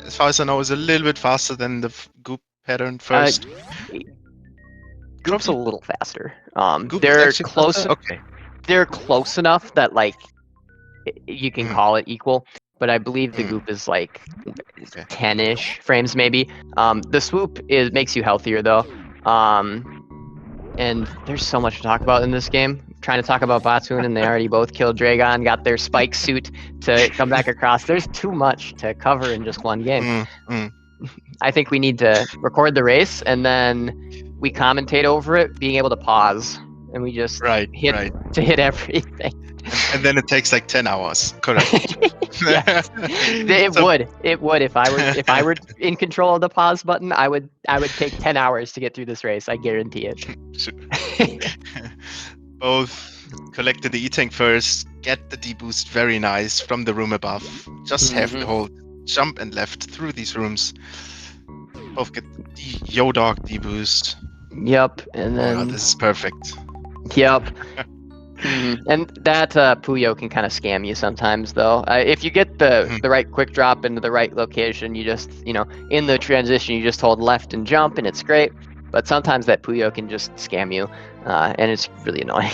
as far as I know, is a little bit faster than the goop pattern first. Goop's a little faster. Goop They're is close. faster? Okay. They're close enough that like you can call it equal, but I believe the goop is like 10-ish frames maybe. The swoop makes you healthier though. And there's so much to talk about in this game. I'm trying to talk about Batsoon, and they already both killed Dragon, got their spike suit to come back across. There's too much to cover in just one game. I think we need to record the race, and then we commentate over it, being able to pause, and we just hit everything. And then it takes like 10 hours. Correct. It would if I were in control of the pause button. I would take 10 hours to get through this race. I guarantee it. Both collected the E-Tank first, get the D-boost very nice from the room above. Just have to hold jump and left through these rooms. Both get the Yo-Dog D-boost. Yep, and then this is perfect. Yep. And that Puyo can kind of scam you sometimes, though. If you get the right quick drop into the right location, you just, in the transition, you just hold left and jump, and it's great. But sometimes that Puyo can just scam you, and it's really annoying.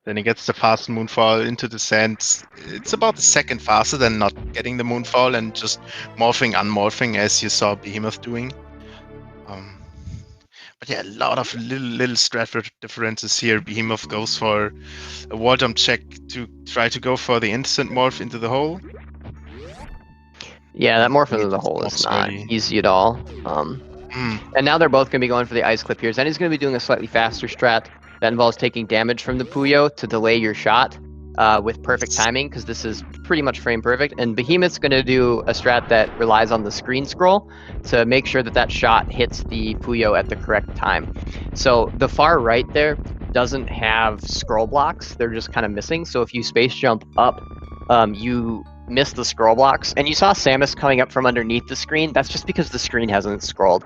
Then he gets the fast moonfall into the sand. It's about a second faster than not getting the moonfall and just morphing, unmorphing, as you saw Behemoth doing. But yeah, a lot of little strat differences here. Behemoth goes for a wall jump check to try to go for the instant morph into the hole. Yeah, that morph into the hole is not easy at all. And now they're both going to be going for the ice clip here. Zeni's going to be doing a slightly faster strat that involves taking damage from the Puyo to delay your shot with perfect timing, because this is pretty much frame perfect. And Behemoth's going to do a strat that relies on the screen scroll to make sure that shot hits the Puyo at the correct time. So the far right there doesn't have scroll blocks. They're just kind of missing. So if you space jump up, you miss the scroll blocks. And you saw Samus coming up from underneath the screen. That's just because the screen hasn't scrolled.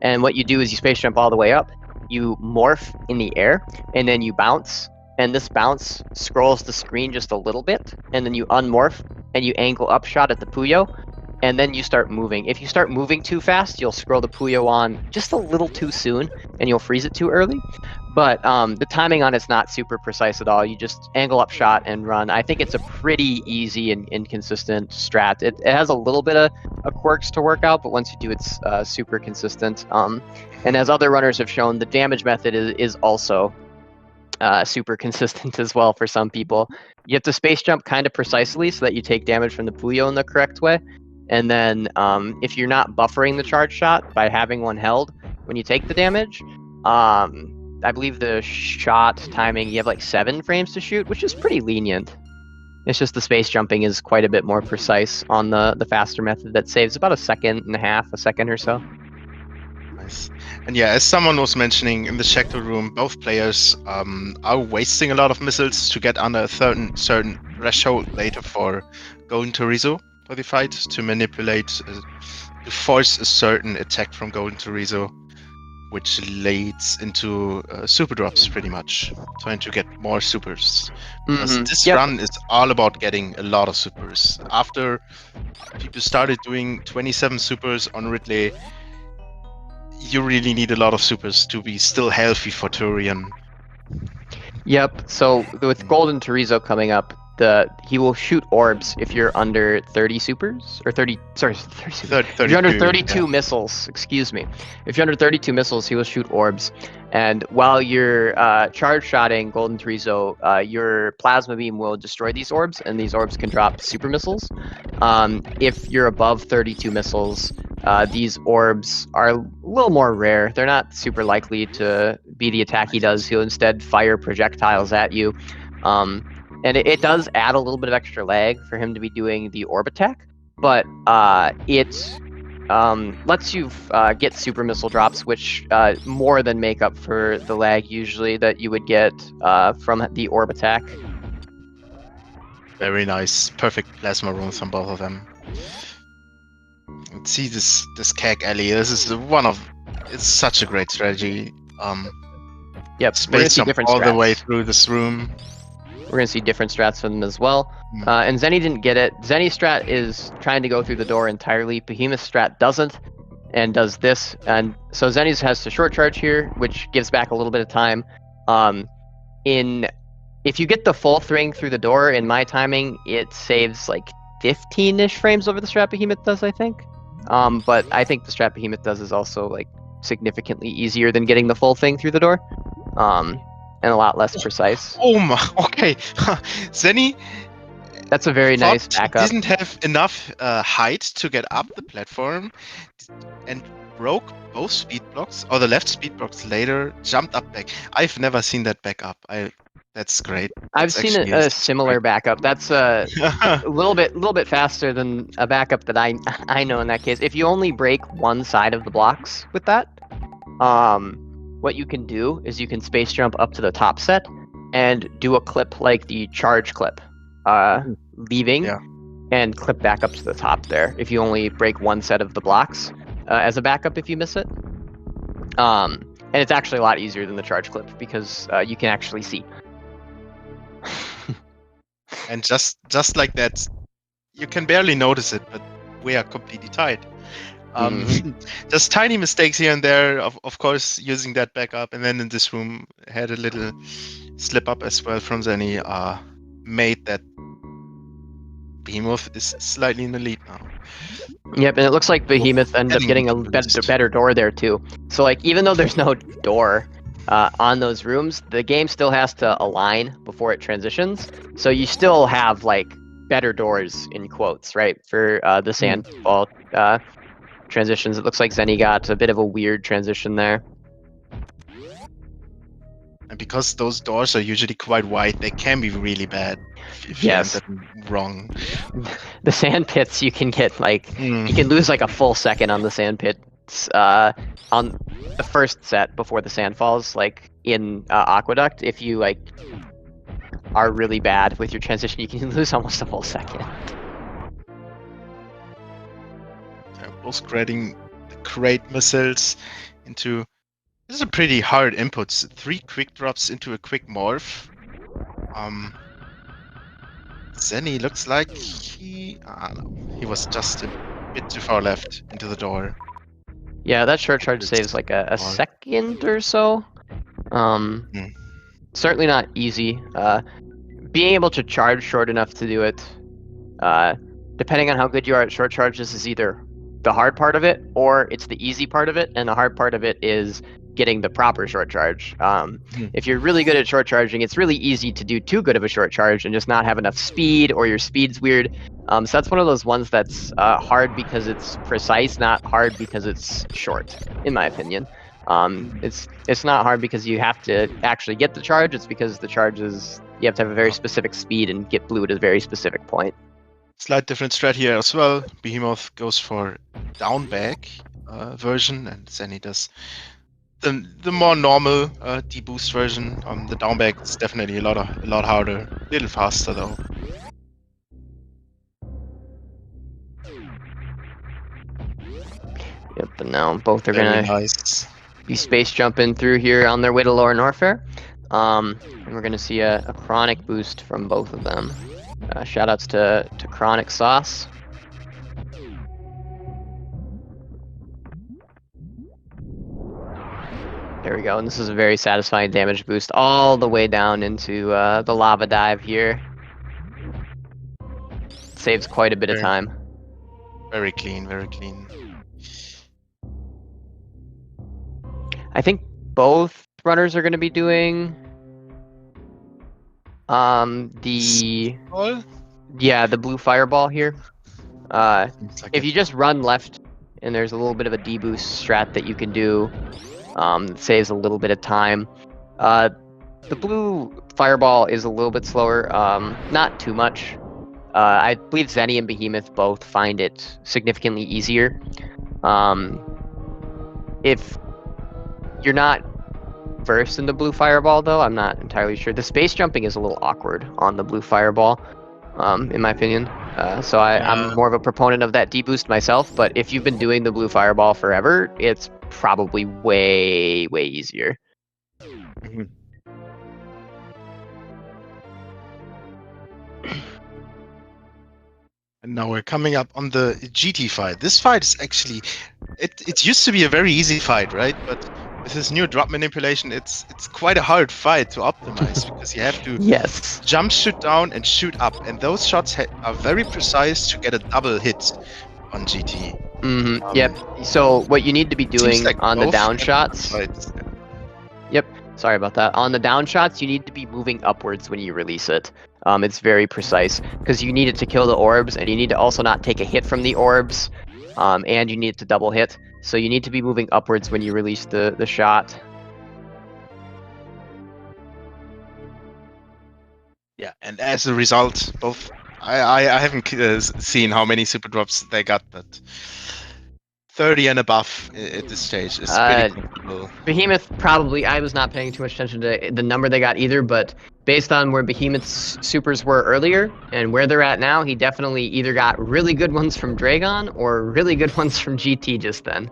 And what you do is you space jump all the way up, you morph in the air, and then you bounce. And this bounce scrolls the screen just a little bit, and then you unmorph and you angle up shot at the Puyo, and then you start moving. If you start moving too fast, you'll scroll the Puyo on just a little too soon, and you'll freeze it too early. But the timing on it's not super precise at all. You just angle up shot and run. I think it's a pretty easy and inconsistent strat. It has a little bit of quirks to work out, but once you do, it's super consistent. And as other runners have shown, the damage method is also super consistent as well for some people. You have to space jump kind of precisely so that you take damage from the Puyo in the correct way. And then if you're not buffering the charge shot by having one held when you take the damage, I believe the shot timing, you have like 7 frames to shoot, which is pretty lenient. It's just the space jumping is quite a bit more precise on the faster method that saves about a second a second or so. Nice. And yeah, as someone was mentioning in the Shackle room, both players are wasting a lot of missiles to get under a certain threshold later for Golden Torizo for the fight, to manipulate, to force a certain attack from Golden Torizo, which leads into super drops pretty much, trying to get more supers. Because this run is all about getting a lot of supers. After people started doing 27 supers on Ridley, you really need a lot of supers to be still healthy for Turian. Yep, so with Golden Torizo coming up, he will shoot orbs if you're under 30 supers, or 30 supers. If you're under 32 missiles, excuse me. If you're under 32 missiles, he will shoot orbs. And while you're charge shotting Golden Torizo, your plasma beam will destroy these orbs, and these orbs can drop super missiles. If you're above 32 missiles, these orbs are a little more rare. They're not super likely to be the attack he does. He'll instead fire projectiles at you. And it does add a little bit of extra lag for him to be doing the orb attack, but it lets you get super missile drops, which more than make up for the lag usually that you would get from the orb attack. Very nice. Perfect plasma runes from both of them. And see this Keg Alley. This is it's such a great strategy. Yep, space jump all the way through this room. We're going to see different strats from them as well. And Zeni didn't get it. Zeni's strat is trying to go through the door entirely. Behemoth's strat doesn't, and does this. And so Zeni's has to short charge here, which gives back a little bit of time. If you get the full thing through the door, in my timing, it saves like 15-ish frames over the strat Behemoth does, I think. But I think the strat Behemoth does is also like significantly easier than getting the full thing through the door. And a lot less precise. Oh my, okay. Zeni, that's a very nice backup. Didn't have enough height to get up the platform and broke both speed blocks, or the left speed blocks later, jumped up back. I've never seen that backup. That's great. I've seen a similar backup. That's a little bit faster than a backup that I know in that case. If you only break one side of the blocks with that, what you can do is you can space jump up to the top set and do a clip like the charge clip, leaving and clip back up to the top there. If you only break one set of the blocks as a backup, if you miss it, and it's actually a lot easier than the charge clip because you can actually see. And just like that, you can barely notice it, but we are completely tied. Just tiny mistakes here and there, of course, using that backup, and then in this room had a little slip up as well from Zeni, made that Behemoth is slightly in the lead now. Yep, and it looks like Behemoth ended up getting a better door there too. So like, even though there's no door on those rooms, the game still has to align before it transitions. So you still have like better doors in quotes, right, for the sandfall transitions. It looks like Zeni got a bit of a weird transition there. And because those doors are usually quite wide, they can be really bad if you end them wrong. The sand pits, you can get like, you can lose like a full second on the sand pits on the first set before the sand falls, like in Aqueduct. If you like are really bad with your transition, you can lose almost a full second. Both creating the crate missiles into... This is a pretty hard inputs. 3 quick drops into a quick morph. Zeni looks like he was just bit too far left into the door. Yeah, that short charge It's saves like a hard. second or so. Mm. Certainly not easy. Being able to charge short enough to do it, depending on how good you are at short charges, is either the hard part of it or it's the easy part of it, and the hard part of it is getting the proper short charge. If you're really good at short charging, it's really easy to do too good of a short charge and just not have enough speed, or your speed's weird. So that's one of those ones that's hard because it's precise, not hard because it's short, in my opinion. It's not hard because you have to actually get the charge. It's because the charge is you have to have a very specific speed and get blue at a very specific point. Slight different strat here as well. Behemoth goes for down back version, and Zeni does the more normal deboost version. The down back is definitely a lot harder, a little faster though. Yep, and now both are Very gonna nice. be space jumping through here on their way to lower Norfair. And we're gonna see a chronic boost from both of them. Shoutouts to Chronic Sauce. There we go, and this is a very satisfying damage boost all the way down into the lava dive here. Saves quite a bit of time. Very clean, very clean. I think both runners are going to be doing the blue fireball here. If you just run left and there's a little bit of a deboost strat that you can do, it saves a little bit of time. The blue fireball is a little bit slower, not too much. I believe Zeni and Behemoth both find it significantly easier. If you're not versed in the blue fireball, though, I'm not entirely sure. The space jumping is a little awkward on the blue fireball, in my opinion. So I'm more of a proponent of that deboost myself, but if you've been doing the blue fireball forever, it's probably way, way easier. Mm-hmm. And now we're coming up on the GT fight. This fight is actually, it used to be a very easy fight, right? But with this new drop manipulation, it's quite a hard fight to optimize because you have to jump, shoot down, and shoot up, and those shots are very precise to get a double hit on GT. Yep. So what you need to be doing on the down shots. Yep. Sorry about that. On the down shots, you need to be moving upwards when you release it. It's very precise because you need it to kill the orbs, and you need to also not take a hit from the orbs, and you need it to double hit. So you need to be moving upwards when you release the shot. Yeah, and as a result, both I haven't seen how many super drops they got, but 30 and above at this stage is pretty comfortable. Behemoth probably, I was not paying too much attention to the number they got either, but based on where Behemoth's supers were earlier and where they're at now, he definitely either got really good ones from Dragon or really good ones from GT just then.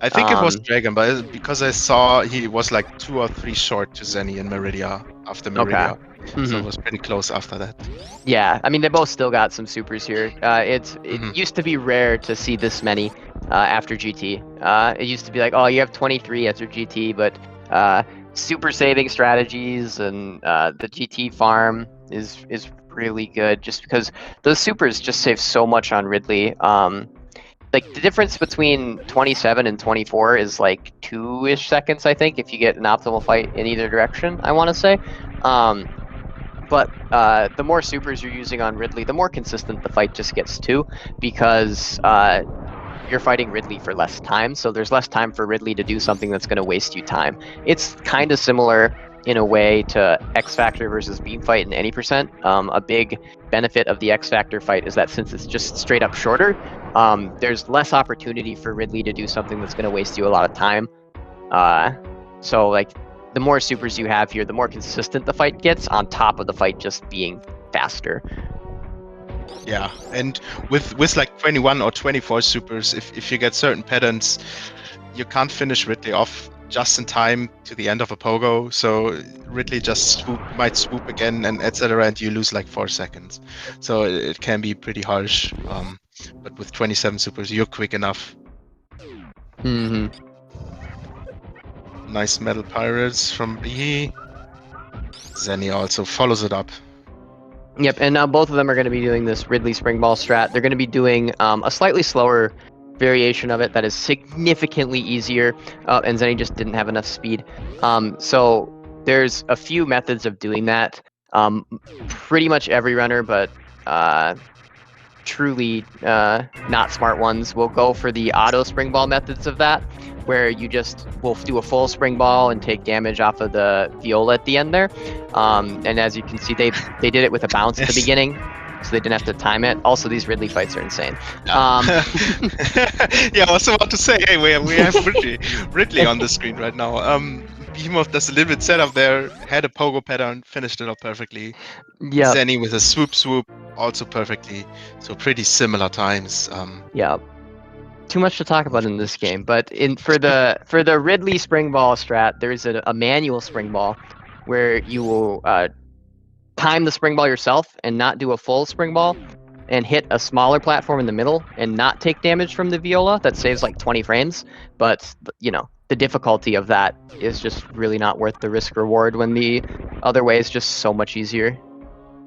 I think it was Dragon, but because I saw he was like 2 or 3 short to Zeni and Meridia after Meridia. Okay. So it was pretty close after that. Yeah, I mean, they both still got some supers here. It used to be rare to see this many after GT. It used to be like, oh, you have 23 after GT, but super saving strategies and the GT farm is really good just because those supers just save so much on Ridley. Like the difference between 27 and 24 is like 2-ish seconds, I think, if you get an optimal fight in either direction, I want to say. But the more supers you're using on Ridley, the more consistent the fight just gets too, because you're fighting Ridley for less time, so there's less time for Ridley to do something that's going to waste you time. It's kind of similar in a way to X Factor versus Beam Fight in any percent. A big benefit of the X Factor fight is that since it's just straight up shorter, there's less opportunity for Ridley to do something that's going to waste you a lot of time. So like the more supers you have here, the more consistent the fight gets, on top of the fight just being faster. Yeah, and with like 21 or 24 supers, if you get certain patterns, you can't finish Ridley off just in time to the end of a pogo, so Ridley just might swoop again and etc., and you lose like 4 seconds. So it can be pretty harsh. but with 27 supers, you're quick enough. Mm-hmm. Nice metal pirates from Behe. Zeni also follows it up. Yep, and now both of them are going to be doing this Ridley spring ball strat. They're going to be doing a slightly slower variation of it that is significantly easier, and Zeni just didn't have enough speed. So there's a few methods of doing that. Pretty much every runner, but truly not smart ones, will go for the auto spring ball methods of that, where you just will do a full spring ball and take damage off of the viola at the end there. And as you can see, they did it with a bounce at the beginning, so they didn't have to time it. Also, these Ridley fights are insane. Yeah, yeah, I was about to say, hey, we have Ridley on the screen right now. Behemoth does a little bit setup there, had a pogo pattern, finished it up perfectly. Yeah. Zeni with a swoop, also perfectly. So pretty similar times. Yeah. Too much to talk about in this game, but for the Ridley spring ball strat, there's a manual spring ball where you will time the spring ball yourself and not do a full spring ball, and hit a smaller platform in the middle and not take damage from the viola. That saves like 20 frames, but you know, the difficulty of that is just really not worth the risk reward when the other way is just so much easier.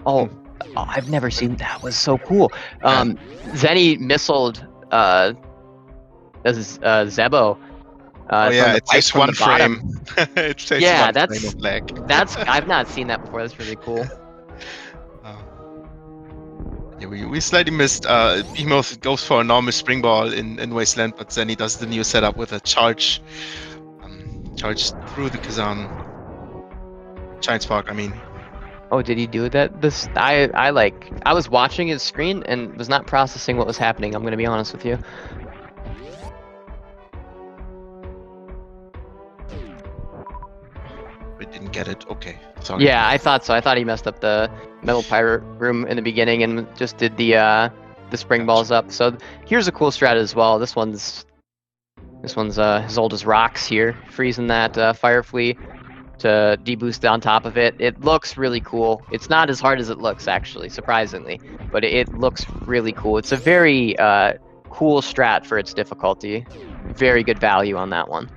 Oh, I've never seen that. Was so cool. Zeni missiled Zebo. Oh yeah, it takes one frame. It takes Yeah, one that's frame of lag. I've not seen that before. That's really cool. Yeah, we slightly missed. Behemoth goes for a normal spring ball in Wasteland, but then he does the new setup with a charge through the Kazan. Giant Spark, I mean. Oh, did he do that? I was watching his screen and was not processing what was happening. I'm gonna be honest with you. We didn't get it. Okay, sorry. Yeah, I thought so. I thought he messed up the metal pirate room in the beginning and just did the spring balls up. So here's a cool strat as well. This one's as old as rocks here, freezing that fire flea to deboost on top of it. It looks really cool. It's not as hard as it looks, actually, surprisingly, but it looks really cool. It's a very cool strat for its difficulty. Very good value on that one.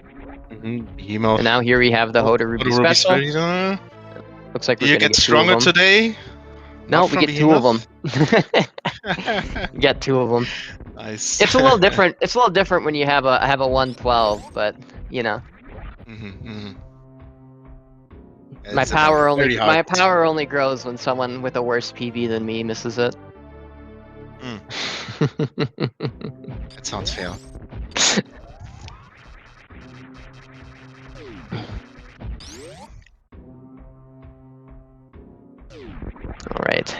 Behemoth. And now here we have the Hoda Ruby special. Looks like we're gonna get stronger today. No, we get two of them. Get two of them. Nice. It's a little different. It's a little different when you have a 112, but you know. My power only grows when someone with a worse PB than me misses it. That sounds fair. All right.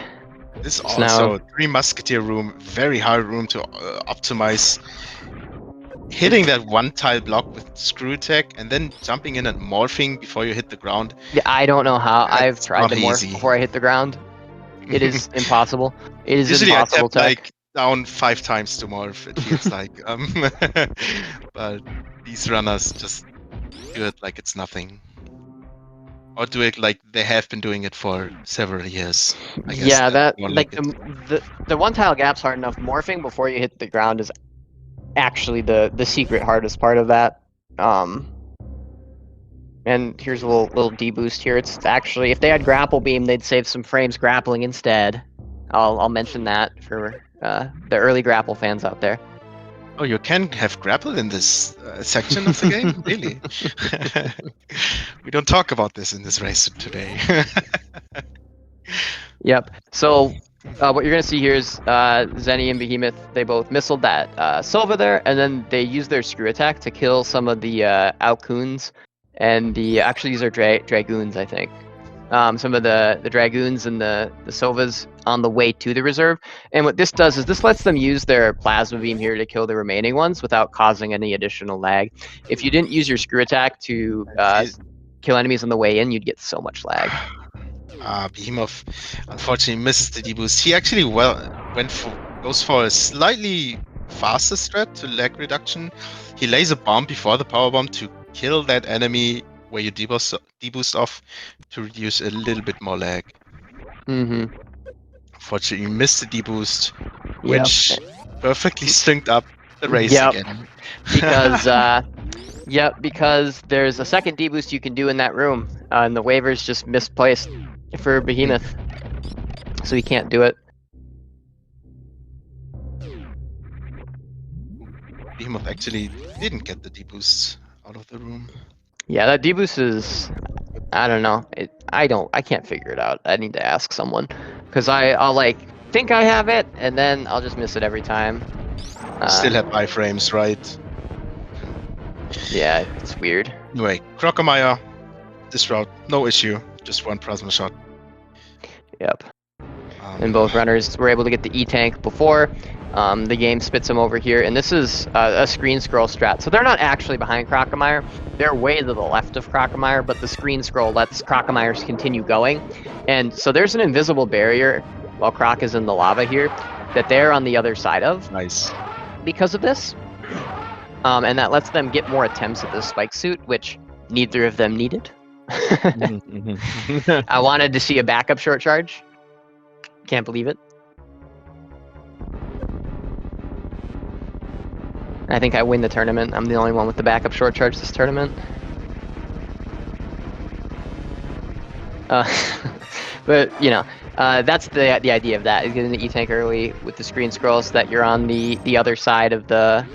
This also 3 Musketeer room, very hard room to optimize. Hitting that one tile block with screw attack and then jumping in and morphing before you hit the ground. Yeah, I don't know how. I've tried to morph before I hit the ground. It is impossible. It is usually impossible. I tap like down 5 times to morph. It feels like. But these runners just do it like it's nothing. Or do it like they have been doing it for several years. I guess yeah, that like the one tile gap's hard enough. Morphing before you hit the ground is actually the secret hardest part of that. And here's a little deboost here. It's actually, if they had grapple beam, they'd save some frames grappling instead. I'll mention that for the early grapple fans out there. Oh, you can have grapple in this section of the game? Really? We don't talk about this in this race today. Yep. So what you're going to see here is Zeni and Behemoth, they both missiled that Silva there, and then they used their screw attack to kill some of the Alcoons, and actually these are Dragoons, I think. Some of the Dragoons and the Silvas on the way to the reserve. And what this does is this lets them use their plasma beam here to kill the remaining ones without causing any additional lag. If you didn't use your screw attack to kill enemies on the way in, you'd get so much lag. Behemoth unfortunately misses the deboost. He actually goes for a slightly faster strat to lag reduction. He lays a bomb before the power bomb to kill that enemy where you deboost off to reduce a little bit more lag. Unfortunately, you missed the deboost, which perfectly synced up the race Yep. again. Because because there's a second deboost you can do in that room, and the waiver's just misplaced for Behemoth, so he can't do it. Behemoth actually didn't get the deboosts out of the room. Yeah, that deboost is, I don't know. I can't figure it out. I need to ask someone, because I'll like think I have it, and then I'll just miss it every time. Still have iframes, right? Yeah, it's weird. Anyway, Crocomire, this route, no issue. Just one plasma shot. Yep. And both runners were able to get the E-Tank before the game spits them over here. And this is a screen scroll strat. So they're not actually behind Crocomire. They're way to the left of Crocomire, but the screen scroll lets Crocomire continue going. And so there's an invisible barrier while Croc is in the lava here that they're on the other side of. Nice. Because of this. And that lets them get more attempts at the spike suit, which neither of them needed. I wanted to see a backup short charge. Can't believe it. I think I win the tournament. I'm the only one with the backup short charge this tournament. But you know, that's the idea of that, is getting the E-Tank early with the screen scrolls so that you're on the other side of the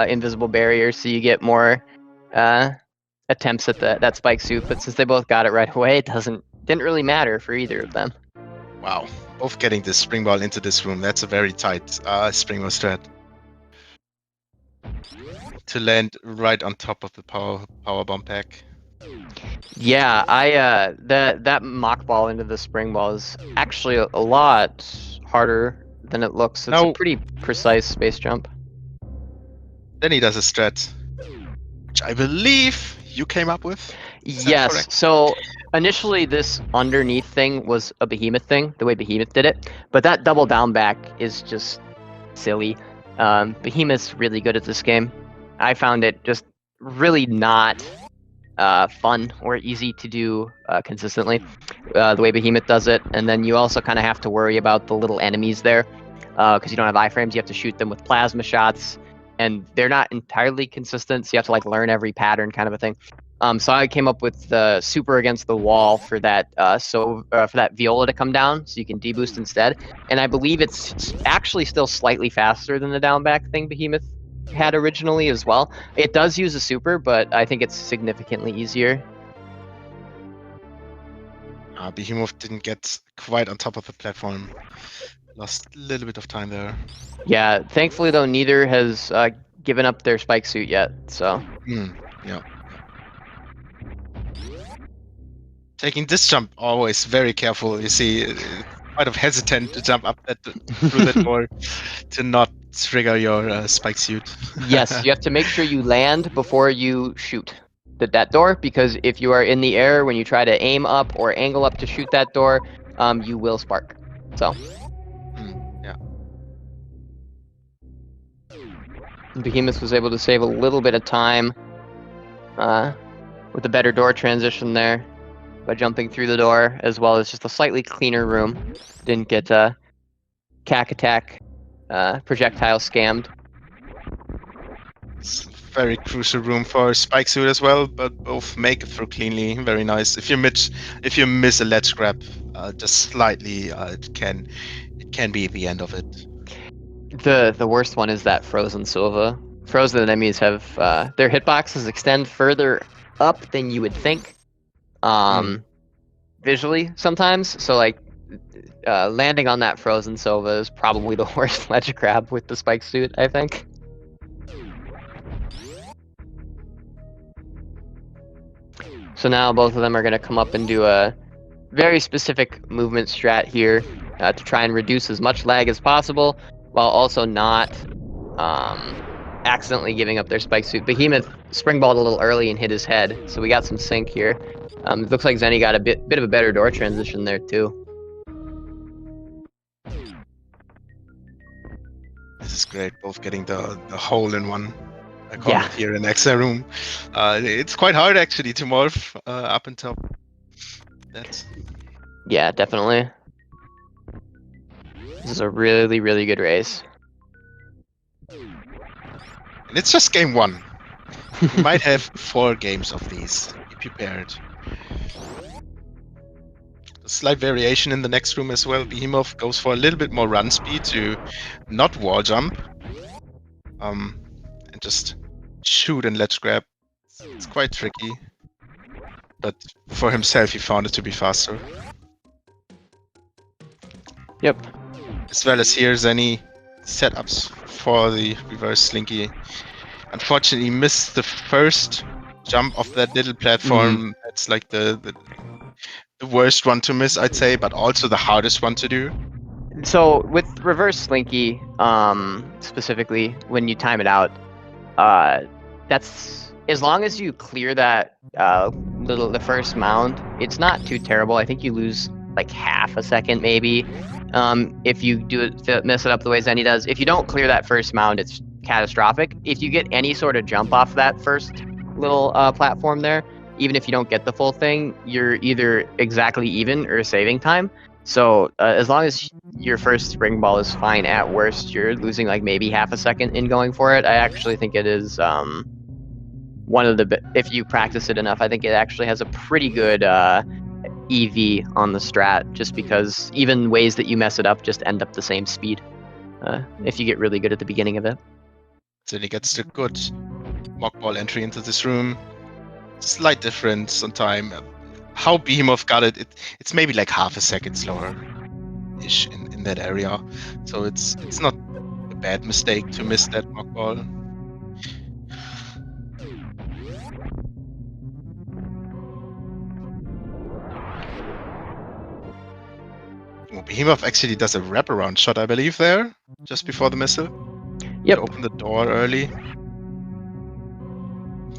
invisible barrier, so you get more attempts at that spike suit. But since they both got it right away, it didn't really matter for either of them. Wow, both getting this spring ball into this room. That's a very tight spring ball strat. To land right on top of the power bomb pack. Yeah, that mock ball into the spring ball is actually a lot harder than it looks. It's a pretty precise space jump. Then he does a strat, which I believe you came up with. Yes. So initially, this underneath thing was a Behemoth thing, the way Behemoth did it. But that double down back is just silly. Behemoth's really good at this game. I found it just really not fun or easy to do consistently, the way Behemoth does it. And then you also kind of have to worry about the little enemies there, because you don't have iframes. You have to shoot them with plasma shots, and they're not entirely consistent, so you have to like learn every pattern, kind of a thing. So I came up with the super against the wall for that, for that Viola to come down, so you can deboost instead. And I believe it's actually still slightly faster than the down back thing Behemoth had originally as well. It does use a super, but I think it's significantly easier. Behemoth didn't get quite on top of the platform. Lost a little bit of time there. Yeah, thankfully though, neither has given up their spike suit yet, so. Yeah. Taking this jump, always very careful. You see, quite of hesitant to jump up through that door to not trigger your spike suit. Yes, you have to make sure you land before you shoot that door, because if you are in the air when you try to aim up or angle up to shoot that door, you will spark. So. Yeah. Behemoth was able to save a little bit of time with a better door transition there by jumping through the door, as well as just a slightly cleaner room. Didn't get cack attack projectile scammed. It's a very crucial room for spike suit as well, but both make it through cleanly. Very nice. If you miss a ledge grab, just slightly, it can be the end of it. The worst one is that frozen Silva. Frozen enemies have their hitboxes extend further up than you would think. Visually sometimes, so like landing on that frozen Silva is probably the worst ledge grab with the spike suit, I think. So now both of them are going to come up and do a very specific movement strat here to try and reduce as much lag as possible, while also not accidentally giving up their spike suit. Behemoth springballed a little early and hit his head, so we got some sync here. It looks like Zeni got a bit of a better door transition there too. This is great, both getting the hole in one. I call it here in Exa room. It's quite hard actually to morph up and top. Yeah, definitely. This is a really, really good race. And it's just game 1. We might have 4 games of these. Be prepared. A slight variation in the next room as well. Behemoth goes for a little bit more run speed to not wall jump. And just shoot and ledge grab. It's quite tricky. But for himself, he found it to be faster. Yep. As well as here, Zeni setups for the reverse slinky. Unfortunately, missed the first jump of that little platform. That's like the worst one to miss, I'd say, but also the hardest one to do. So with reverse slinky, specifically when you time it out, that's as long as you clear that the first mound, it's not too terrible. I think you lose like half a second maybe. If you mess it up the way Zeni does. If you don't clear that first mound, it's catastrophic. If you get any sort of jump off that first little platform there, even if you don't get the full thing, you're either exactly even or saving time. So as long as your first spring ball is fine, at worst you're losing like maybe half a second in going for it. I actually think it is one of the, if you practice it enough, I think it actually has a pretty good EV on the strat, just because even ways that you mess it up just end up the same speed if you get really good at the beginning of it. Then he gets the good mock ball entry into this room. Slight difference on time. How Behemoth got it, it's maybe like half a second slower-ish in that area. So it's not a bad mistake to miss that mock ball. Well, Behemoth actually does a wraparound shot, I believe, there, just before the missile. Yep. Open the door early.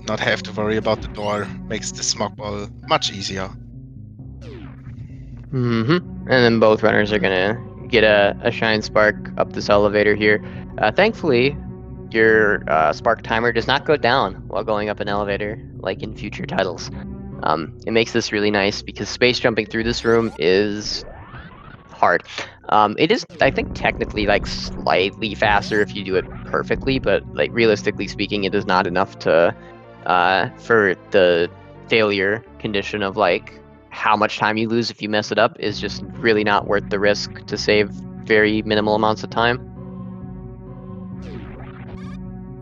Not have to worry about the door. Makes this mock ball much easier. And then both runners are gonna get a shine spark up this elevator here. Thankfully, your spark timer does not go down while going up an elevator like in future titles. It makes this really nice because space jumping through this room is hard. It is, I think, technically like slightly faster if you do it perfectly, but like realistically speaking, it is not enough to for the failure condition of like how much time you lose if you mess it up is just really not worth the risk to save very minimal amounts of time.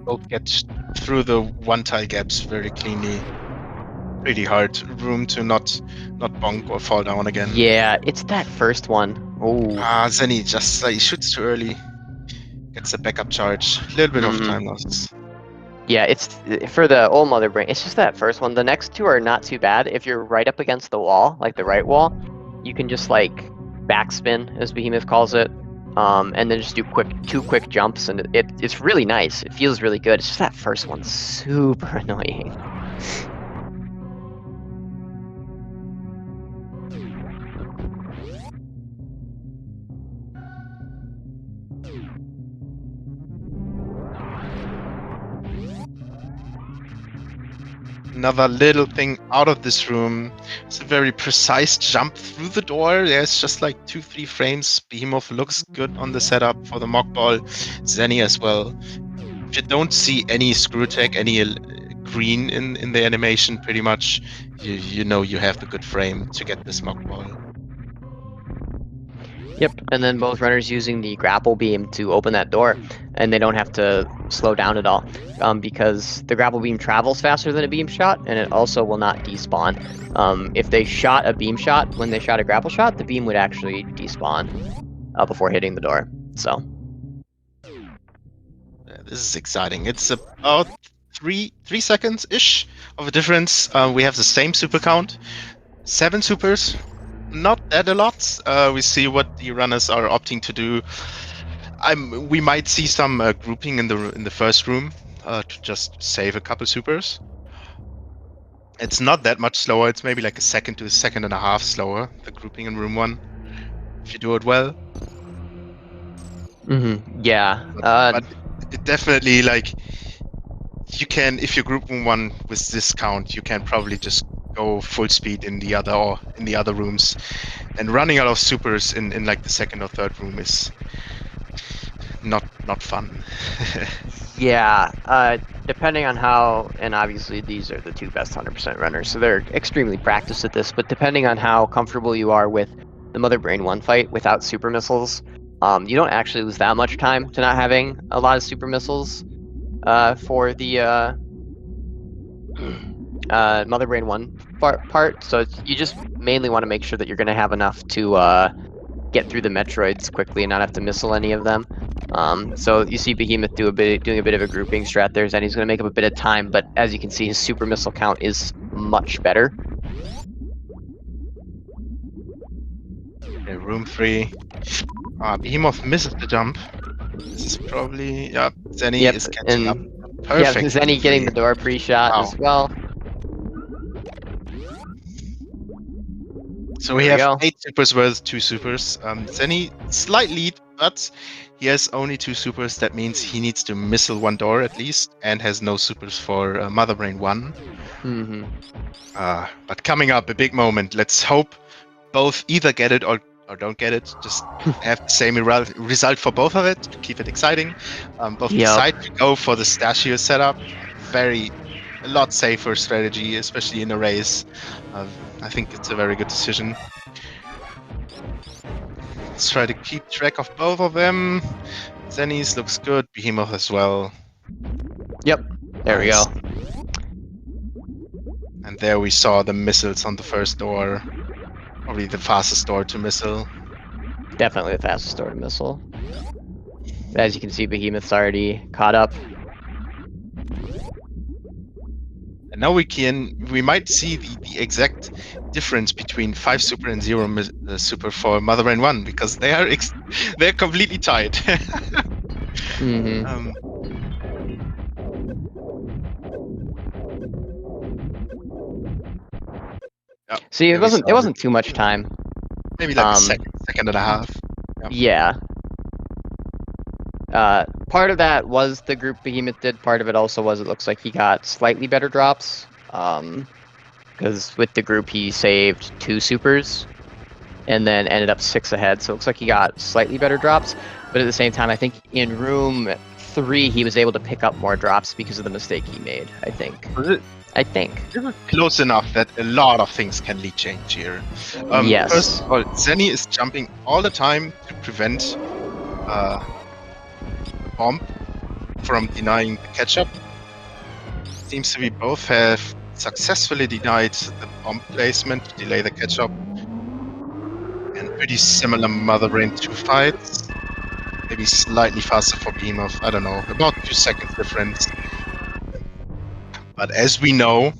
Both get through the one-tile gaps very cleanly. Pretty hard room to not bonk or fall down again. Yeah, it's that first one. Oh. Zeni just he shoots too early. Gets a backup charge. A little bit of time loss. Yeah, it's for the old mother brain. It's just that first one. The next two are not too bad. If you're right up against the wall, like the right wall, you can just like backspin, as Behemoth calls it, and then just do two quick jumps, and it's really nice. It feels really good. It's just that first one's super annoying. Another little thing out of this room. It's a very precise jump through the door. There's just like 2-3 frames. Behemoth looks good on the setup for the mock ball. Zeni as well. If you don't see any screw tech, any green in the animation, pretty much, you know you have the good frame to get this mock ball. Yep, and then both runners using the grapple beam to open that door, and they don't have to slow down at all, because the grapple beam travels faster than a beam shot, and it also will not despawn. If they shot a beam shot when they shot a grapple shot, the beam would actually despawn before hitting the door. So this is exciting. It's about 3 seconds-ish of a difference. We have the same super count. 7 supers. Not that a lot. We see what the runners are opting to do. We might see some grouping in the first room to just save a couple supers. It's not that much slower. It's maybe like a second to a second and a half slower, the grouping in room 1, if you do it well. Yeah. But it definitely, like, you can, if you group room 1 with this count, you can probably just go full speed in the other rooms, and running out of supers in like the second or third room is not fun. Yeah, depending on how, and obviously these are the two best 100% runners, so they're extremely practiced at this, but depending on how comfortable you are with the Mother Brain 1 fight without super missiles, you don't actually lose that much time to not having a lot of super missiles for the Mother Brain 1 part, so you just mainly want to make sure that you're going to have enough to get through the Metroids quickly and not have to missile any of them. So you see Behemoth doing a bit of a grouping strat there, and he's going to make up a bit of time, but as you can see, his super missile count is much better. Okay, room 3. Behemoth misses the jump. This is probably... Yeah, Zeni is catching up. Perfect. Yeah, Zeni getting the door pre-shot as well. So we have 8 supers worth 2 supers. Zeni slight lead, but he has only 2 supers. That means he needs to missile 1 door at least, and has no supers for Mother Brain 1. But coming up, a big moment. Let's hope both either get it or don't get it. Just have the same result for both of it to keep it exciting. Both decide to go for the Stashio setup. A lot safer strategy, especially in a race. I think it's a very good decision. Let's try to keep track of both of them. Zeni's looks good. Behemoth as well. Yep. There we go. And there we saw the missiles on the first door. Probably the fastest door to missile. Definitely the fastest door to missile. As you can see, Behemoth's already caught up. And now we might see the exact difference between 5 super and 0 super for Mother Brain 1, because they're completely tied. See, it wasn't too much time. Maybe like a second and a half. Yeah. Part of that was the group Behemoth did. Part of it also was it looks like he got slightly better drops. Because with the group he saved 2 supers and then ended up 6 ahead. So it looks like he got slightly better drops. But at the same time, I think in room 3 he was able to pick up more drops because of the mistake he made, I think. I think. It was close enough that a lot of things can lead change here. Yes. First of all, Zeni is jumping all the time to prevent bomb from denying the catch-up. Seems to be both have successfully denied the bomb placement to delay the catch-up. And pretty similar Mother Brain 2 fights. Maybe slightly faster for Behemoth, I don't know, about 2 seconds difference. But as we know,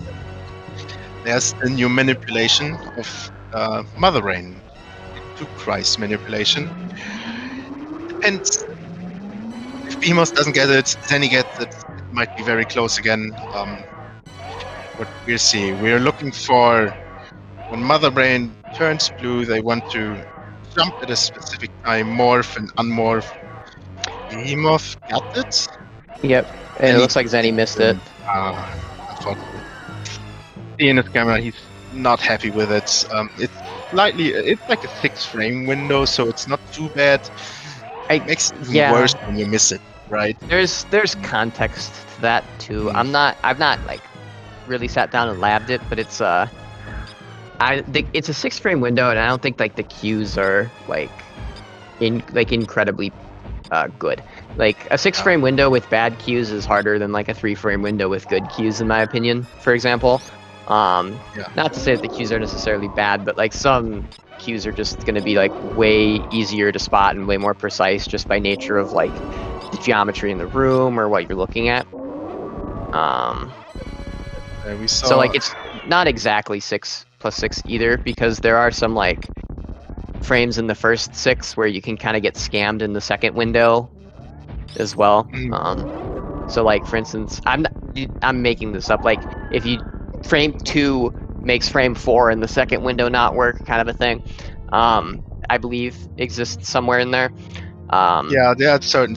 there's a new manipulation of Mother Brain. 2 Christ manipulation. Depends. If Behemoth doesn't get it, Zeni gets it. It might be very close again. What we'll see. We're looking for when Mother Brain turns blue, they want to jump at a specific time, morph and unmorph. Behemoth got it. Yep. And it looks like Zeni missed it. Unfortunately. In his camera, he's not happy with it. It's like a 6 frame window, so it's not too bad. It makes it even worse when you miss it, right? There's context to that too. I've not like really sat down and labbed it, but it's it's a 6 frame window, and I don't think like the cues are incredibly good. Like a 6 frame window with bad cues is harder than like a 3 frame window with good cues, in my opinion. For example, not to say that the cues are necessarily bad, but like some cues are just going to be like way easier to spot and way more precise just by nature of like the geometry in the room or what you're looking at. So like it's not exactly 6+6 either, because there are some like frames in the first 6 where you can kind of get scammed in the second window as well. So like for instance, I'm making this up, like if you frame 2 makes frame 4 in the second window not work, kind of a thing, I believe exists somewhere in there. Yeah, there are certain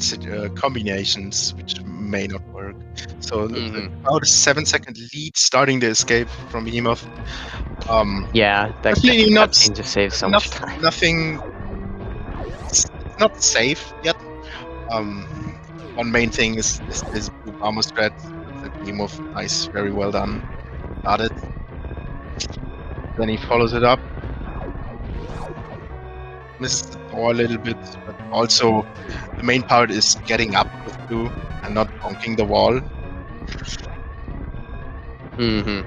combinations which may not work. So about a 7-second lead starting the escape from Behemoth. Yeah, that seems to save so much time. It's not safe yet. one main thing is this blue armor strat. The Behemoth, nice, very well done. Got it. Then he follows it up. Misses the door a little bit, but also the main part is getting up with blue and not bonking the wall. Mm-hmm.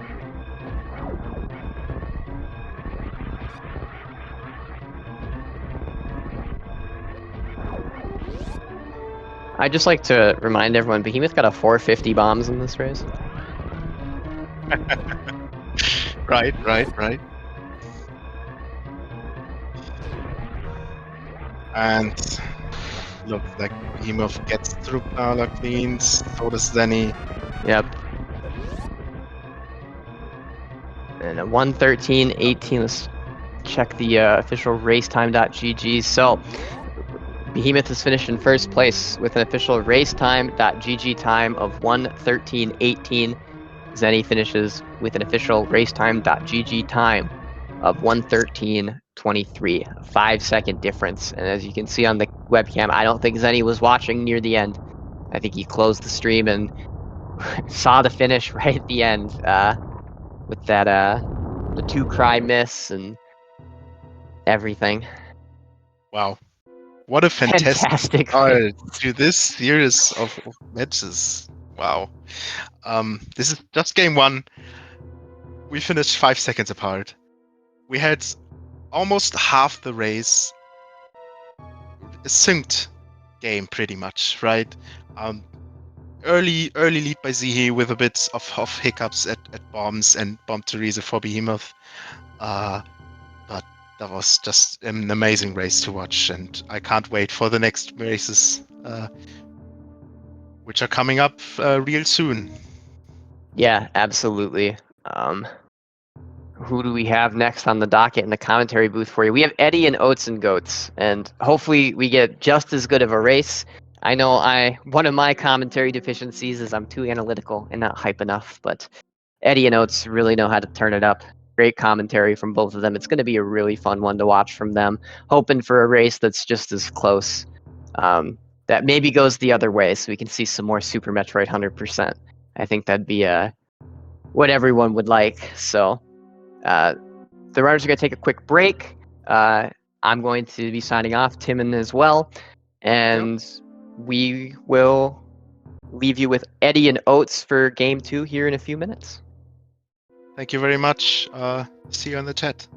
I'd just like to remind everyone, Behemoth got a 450 bombs in this race. Right. And looks like Behemoth gets through Pala cleans, so does Zeni. Yep. And a 1:13.18. Let's check the official racetime.gg. So Behemoth has finished in first place with an official racetime.gg time of 1:13.18. Zeni finishes with an official racetime.gg time of 1:13.23. A 5-second difference. And as you can see on the webcam, I don't think Zeni was watching near the end. I think he closed the stream and saw the finish right at the end with that the 2 cry miss and everything. Wow. What a fantastic Fantastic. start to this series of matches. Wow. This is just game 1. We finished 5 seconds apart. We had almost half the race a synced game pretty much, right? Early lead by Zihi with a bit of hiccups at bombs and bomb Torizo for Behemoth. But that was just an amazing race to watch, and I can't wait for the next races, which are coming up real soon. Yeah, absolutely. Who do we have next on the docket in the commentary booth for you? We have Eddie and Oats and Goats, and hopefully we get just as good of a race. I know one of my commentary deficiencies is I'm too analytical and not hype enough, but Eddie and Oats really know how to turn it up. Great commentary from both of them. It's going to be a really fun one to watch from them. Hoping for a race that's just as close. That maybe goes the other way, so we can see some more Super Metroid 100%. I think that'd be what everyone would like. So the runners are going to take a quick break. I'm going to be signing off, Timon as well, and we will leave you with Eddie and Oats for game 2 here in a few minutes. Thank you very much. See you in the chat.